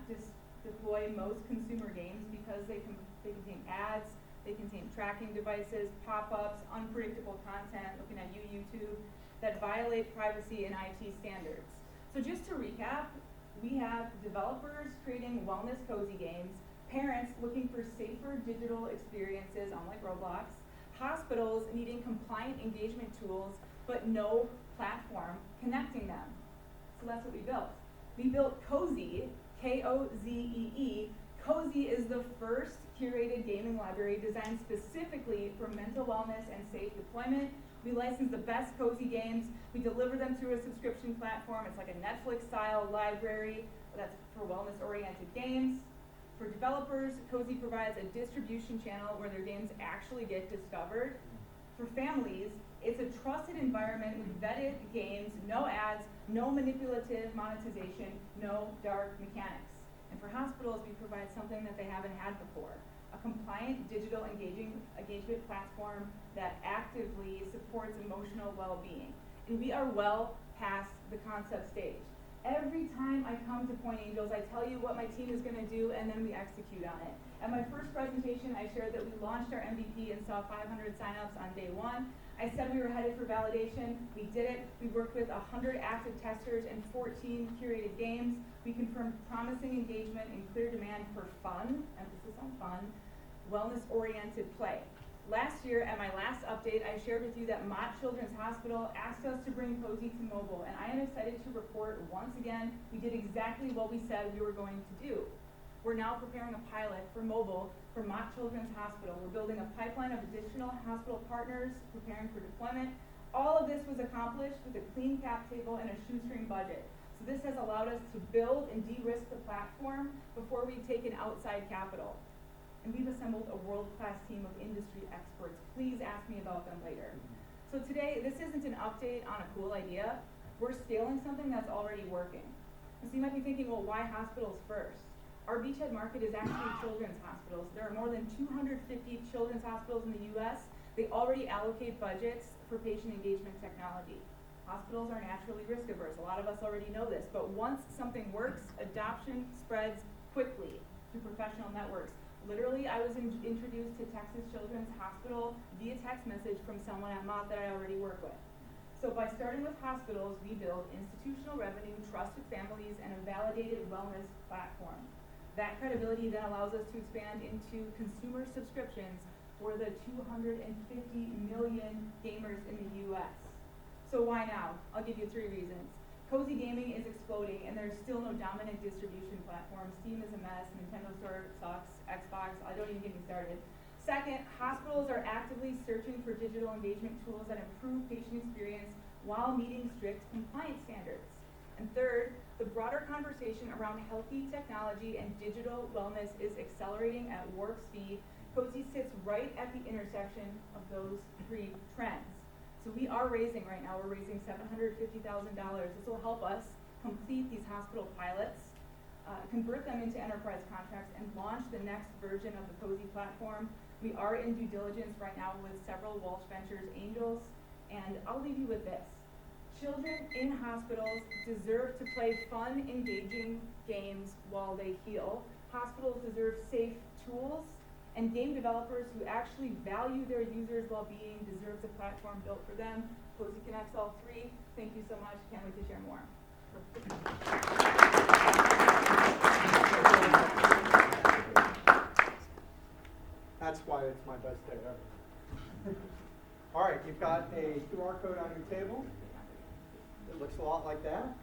deploy most consumer games because they contain ads, they contain tracking devices, pop-ups, unpredictable content, looking at YouTube, that violate privacy and IT standards. So just to recap, we have developers creating wellness cozy games, parents looking for safer digital experiences, unlike Roblox, hospitals needing compliant engagement tools, but no platform connecting them. So that's what we built. We built Cozy, K-O-Z-E-E. Cozy is the first curated gaming library designed specifically for mental wellness and safe deployment. We license the best cozy games. We deliver them through a subscription platform. It's like a Netflix-style library that's for wellness-oriented games. For developers, Cozy provides a distribution channel where their games actually get discovered. For families, it's a trusted environment with vetted games, no ads, no manipulative monetization, no dark mechanics. And for hospitals, we provide something that they haven't had before, a compliant digital engagement platform that actively supports emotional well-being. And we are well past the concept stage. Every time I come to Point Angels, I tell you what my team is going to do, and then we execute on it. At my first presentation, I shared that we launched our MVP and saw 500 signups on day one. I said we were headed for validation. We did it. We worked with 100 active testers and 14 curated games. We confirmed promising engagement and clear demand for fun, emphasis on fun, wellness-oriented play. Last year, at my last update, I shared with you that Mott Children's Hospital asked us to bring Cozy to mobile, and I am excited to report once again we did exactly what we said we were going to do. We're now preparing a pilot for mobile for Mott Children's Hospital. We're building a pipeline of additional hospital partners, preparing for deployment. All of this was accomplished with a clean cap table and a shoestring budget. So this has allowed us to build and de-risk the platform before we've taken outside capital. And we've assembled a world-class team of industry experts. Please ask me about them later. So today, this isn't an update on a cool idea. We're scaling something that's already working. And so you might be thinking, well, why hospitals first? Our beachhead market is actually children's hospitals. There are more than 250 children's hospitals in the US. They already allocate budgets for patient engagement technology. Hospitals are naturally risk averse. A lot of us already know this. But once something works, adoption spreads quickly through professional networks. Literally, I was introduced to Texas Children's Hospital via text message from someone at Mott that I already work with. So by starting with hospitals, we build institutional revenue, trust with families, and a validated wellness platform. That credibility then allows us to expand into consumer subscriptions for the 250 million gamers in the US. So why now? I'll give you 3 reasons. Cozy gaming is exploding, and there's still no dominant distribution platform. Steam is a mess, Nintendo Store sucks, Xbox, don't even get me started. Second, hospitals are actively searching for digital engagement tools that improve patient experience while meeting strict compliance standards. And third, the broader conversation around healthy technology and digital wellness is accelerating at warp speed. Cozy sits right at the intersection of those 3 trends. So we are raising right now, we're raising $750,000. This will help us complete these hospital pilots. convert them into enterprise contracts, and launch the next version of the Cozy platform. We are in due diligence right now with several Walsh Ventures angels, and I'll leave you with this. Children in hospitals deserve to play fun, engaging games while they heal. Hospitals deserve safe tools, and game developers who actually value their users' well-being deserves a platform built for them. Cozy connects all three. Thank you so much. Can't wait to share more. That's why it's my best day ever. All right, you've got a QR code on your table. It looks a lot like that.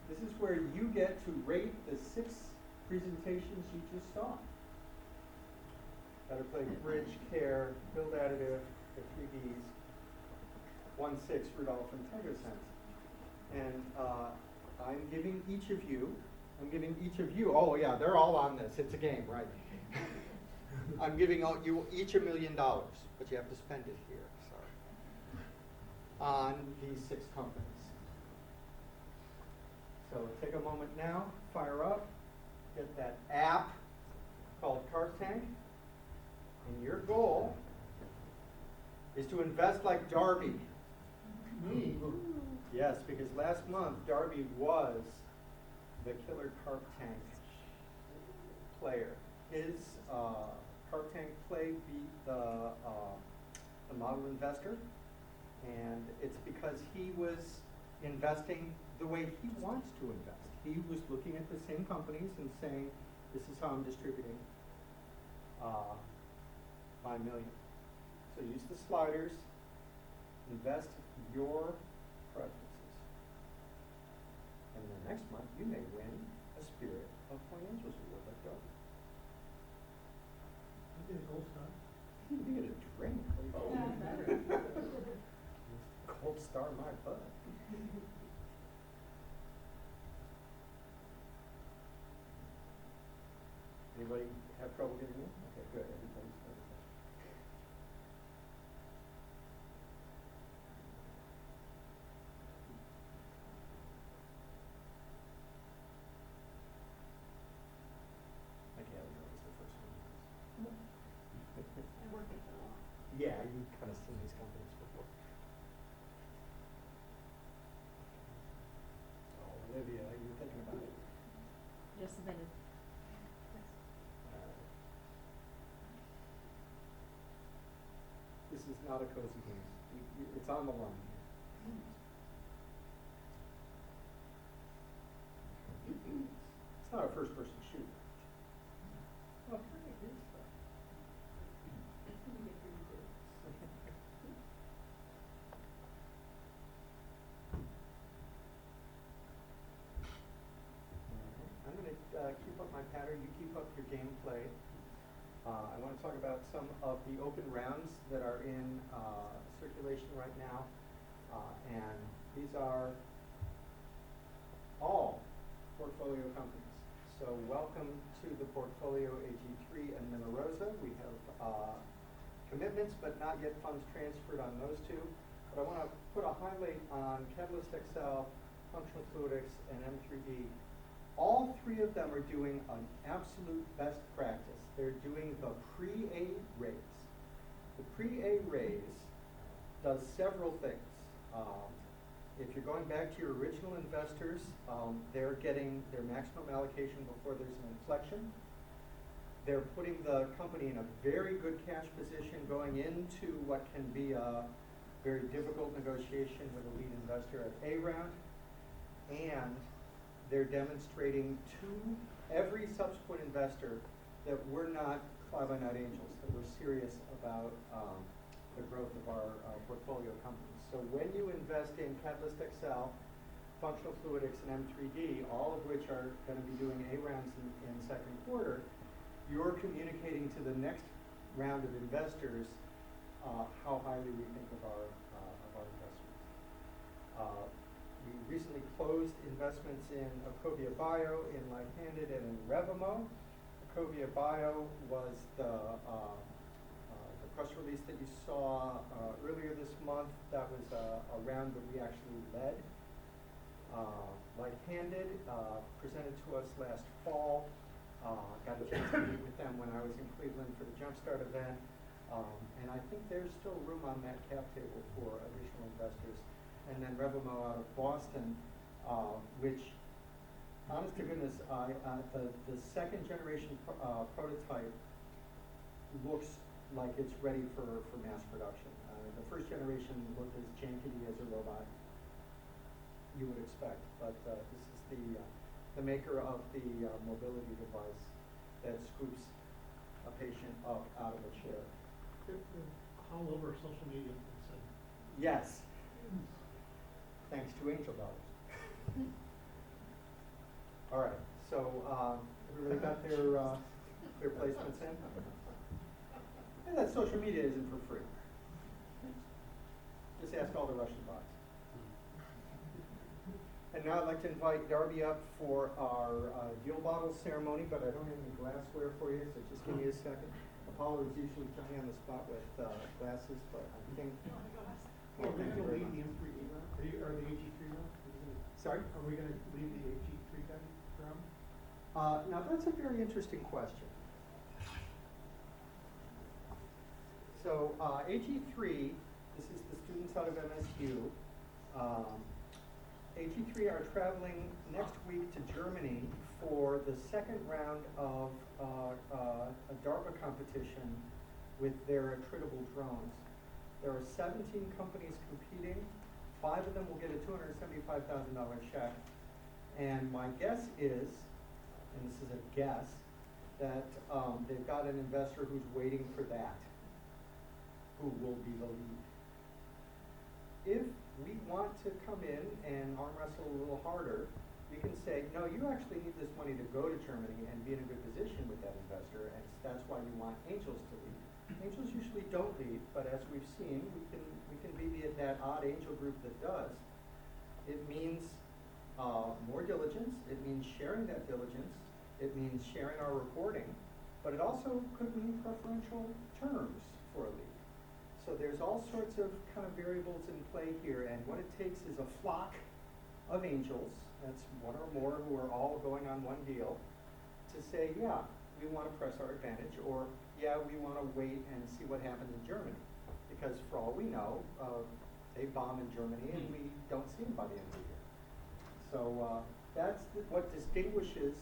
This is where you get to rate the 6 presentations you just saw. BetterPlay, BridgeCare, Build Additive, the 3Ds, OneSix, Rudolph, and TegoSens. And I'm giving each of you, oh yeah, they're all on this. It's a game, right? I'm giving you each $1 million, but you have to spend it here, sorry, on these 6 companies. So take a moment now, fire up, get that app called Shark Tank, and your goal is to invest like Darby. Me? Yes, because last month Darby was the killer Shark Tank player. His Shark Tank play beat the model investor, and it's because he was investing the way he wants to invest. He was looking at the same companies and saying, this is how I'm distributing my million. So use the sliders, invest your preferences. And then next month, you may win a Spirit of Financials Award like Darby. I get a gold star. You get a drink. Oh. Gold star my butt. Anybody have trouble getting in? Okay, good. Everybody's got it. I can't remember what's the first one. I work with them a lot. Yeah, you kind of seen these companies before. Oh, Olivia, you're thinking about it. Just submitted. This is not a cozy game. It's on the line here. It's not a first-person shooter. Well, kind of is, though. I'm going to keep up my pattern. You keep up your gameplay. I want to talk about some of the open rounds that are in circulation right now. And these are all portfolio companies. So welcome to the portfolio AG3 and Miller Rosa. We have commitments, but not yet funds transferred on those 2. But I want to put a highlight on Catalyst XL, Functional Fluidics, and M3D. All 3 of them are doing an absolute best practice. They're doing the pre-A raise. The pre-A raise does several things. If you're going back to your original investors, they're getting their maximum allocation before there's an inflection. They're putting the company in a very good cash position going into what can be a very difficult negotiation with a lead investor at A round. And they're demonstrating to every subsequent investor that we're not fly-by-night angels, that we're serious about the growth of our portfolio companies. So when you invest in Catalyst XL, Functional Fluidics, and M3D, all of which are going to be doing A rounds in second quarter, you're communicating to the next round of investors how highly we think of our investments. We recently closed investments in Acovia Bio, in Light-Handed, and in Revimo. Acovia Bio was the press release that you saw earlier this month. That was a round that we actually led. Light-handed, presented to us last fall. Got a chance to meet with them when I was in Cleveland for the Jumpstart event. And I think there's still room on that cap table for additional investors. And then Revamo out of Boston, which, honest to goodness, the second generation prototype looks like it's ready for mass production. The first generation looked as janky as a robot you would expect, but this is the maker of the mobility device that scoops a patient up out of a chair. They're all over social media. Yes. Thanks to angel dollars. All right, so everybody got their placements in? And that social media isn't for free. Just ask all the Russian bots. And now I'd like to invite Darby up for our deal bottle ceremony, but I don't have any glassware for you, so just give me a second. Apollo is usually Johnny on the spot with glasses, but I think. Are we going to leave the M3 round? Or the AG3 round? Sorry? Are we going to leave the AG3 round? Now that's a very interesting question. So AG3, this is the students out of MSU. AG3 are traveling next week to Germany for the second round of a DARPA competition with their attritable drones. There are 17 companies competing. 5 of them will get a $275,000 check. And my guess is, and this is a guess, that they've got an investor who's waiting for that, who will be the lead. If we want to come in and arm wrestle a little harder, we can say, no, you actually need this money to go to Germany and be in a good position with that investor, and that's why you want angels to lead. Angels usually don't lead, but as we've seen, we can be that odd angel group that does. It means more diligence. It means sharing that diligence. It means sharing our reporting, but it also could mean preferential terms for a lead. So there's all sorts of kind of variables in play here, and what it takes is a flock of angels, that's one or more who are all going on one deal, to say, yeah, we want to press our advantage, or yeah, we want to wait and see what happens in Germany. Because for all we know, they bomb in Germany and we don't see them by the end of the year. So that's what distinguishes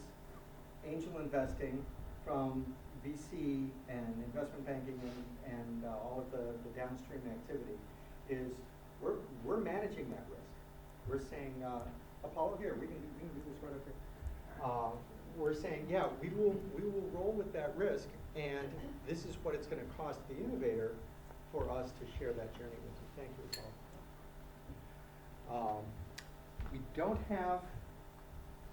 angel investing from VC and investment banking and all of the downstream activity is we're managing that risk. We're saying, Apollo, here, we can do this right up here. We're saying, yeah, we will roll with that risk, and this is what it's going to cost the innovator for us to share that journey with you. Thank you, Apollo. We don't have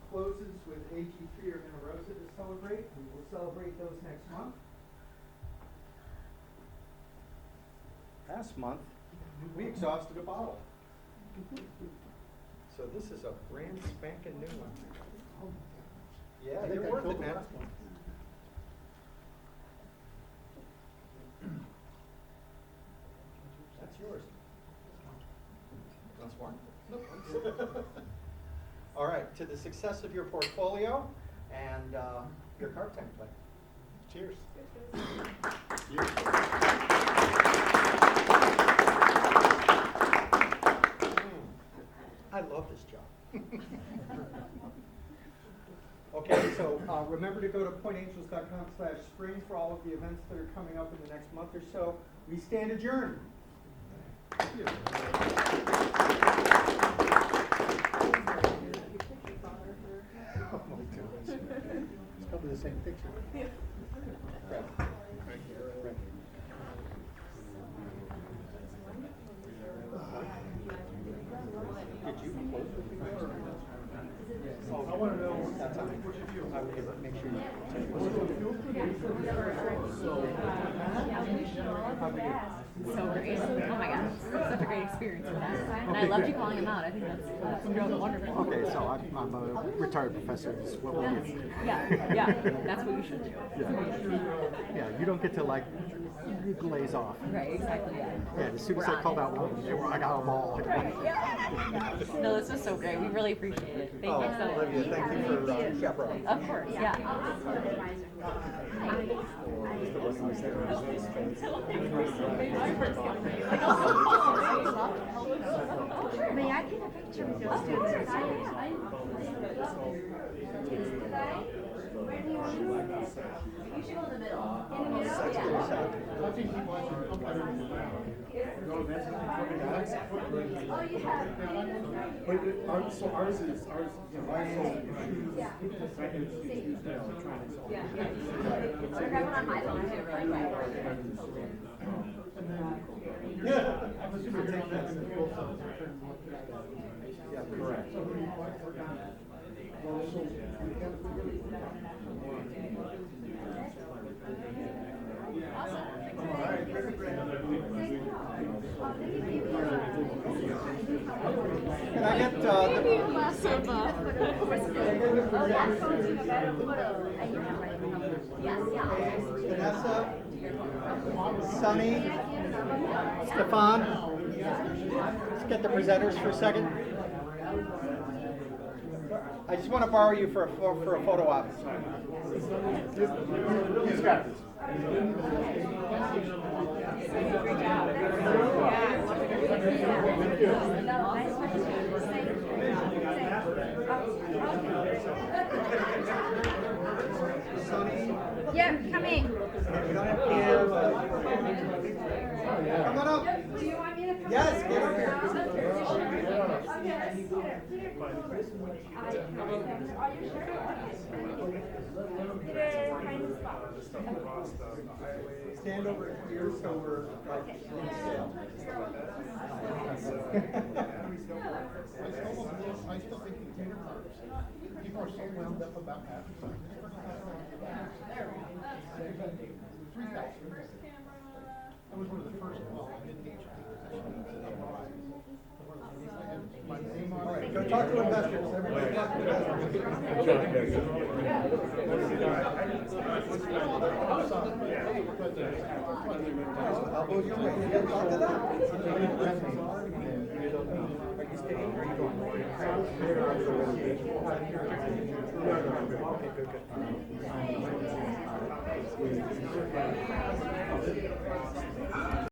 closes with AG3 or Vina Rosa to celebrate. We will celebrate those next month. Last month, we exhausted a bottle. So this is a brand spanking new one. Yeah, they're worth it, man. That's yours. That's one. All right, to the success of your portfolio and your card tank play. Cheers. I love this job. Okay, so remember to go to pointeangels.com/spring for all of the events that are coming up in the next month or so. We stand adjourned. Thank you. Oh my goodness. It's probably the same picture. Did you close with me? I want to know That's how what you do. I would make sure you So great. Oh my gosh. Such a great experience with that. And I loved you calling him out. I think that's wonderful. Okay, so I'm a retired professor. This is what we'll do. Yeah, yeah. That's what you should do. Yeah, you don't get to like you glaze off. Right, exactly, yeah. Yeah, as soon as We're I on called it. out one, they were, I got them all. No, this was so great. We really appreciate it. Thank Oh, you so much. Olivia, thank you for chaperoning. Of course, yeah. May I take a picture with your students? You should go in the middle. I think people actually come better than that. But so ours is, you know, ours is shoes, electronics. We're grabbing on my phone too, really quick. Yeah. I'm assuming you're not having the full size. Yeah, correct. Well, so we have Can I get, Vanessa, Sunny, Stefan, let's get the presenters for a second. I just want to borrow you for a photo op. He's got this. Great job. Sunny, Yeah, coming. we don't have Cam. Come on up. Do you want me to come? Yes, get up here. Stand over here so we're like in scale. I still think container cars. People are so wound up about that. 3,000. That was one of the first, well, I didn't teach. My name on it. Go talk to investors. Everybody talk to Elbow your way. You gotta talk to them. Are you staying? Are you going? Okay, good.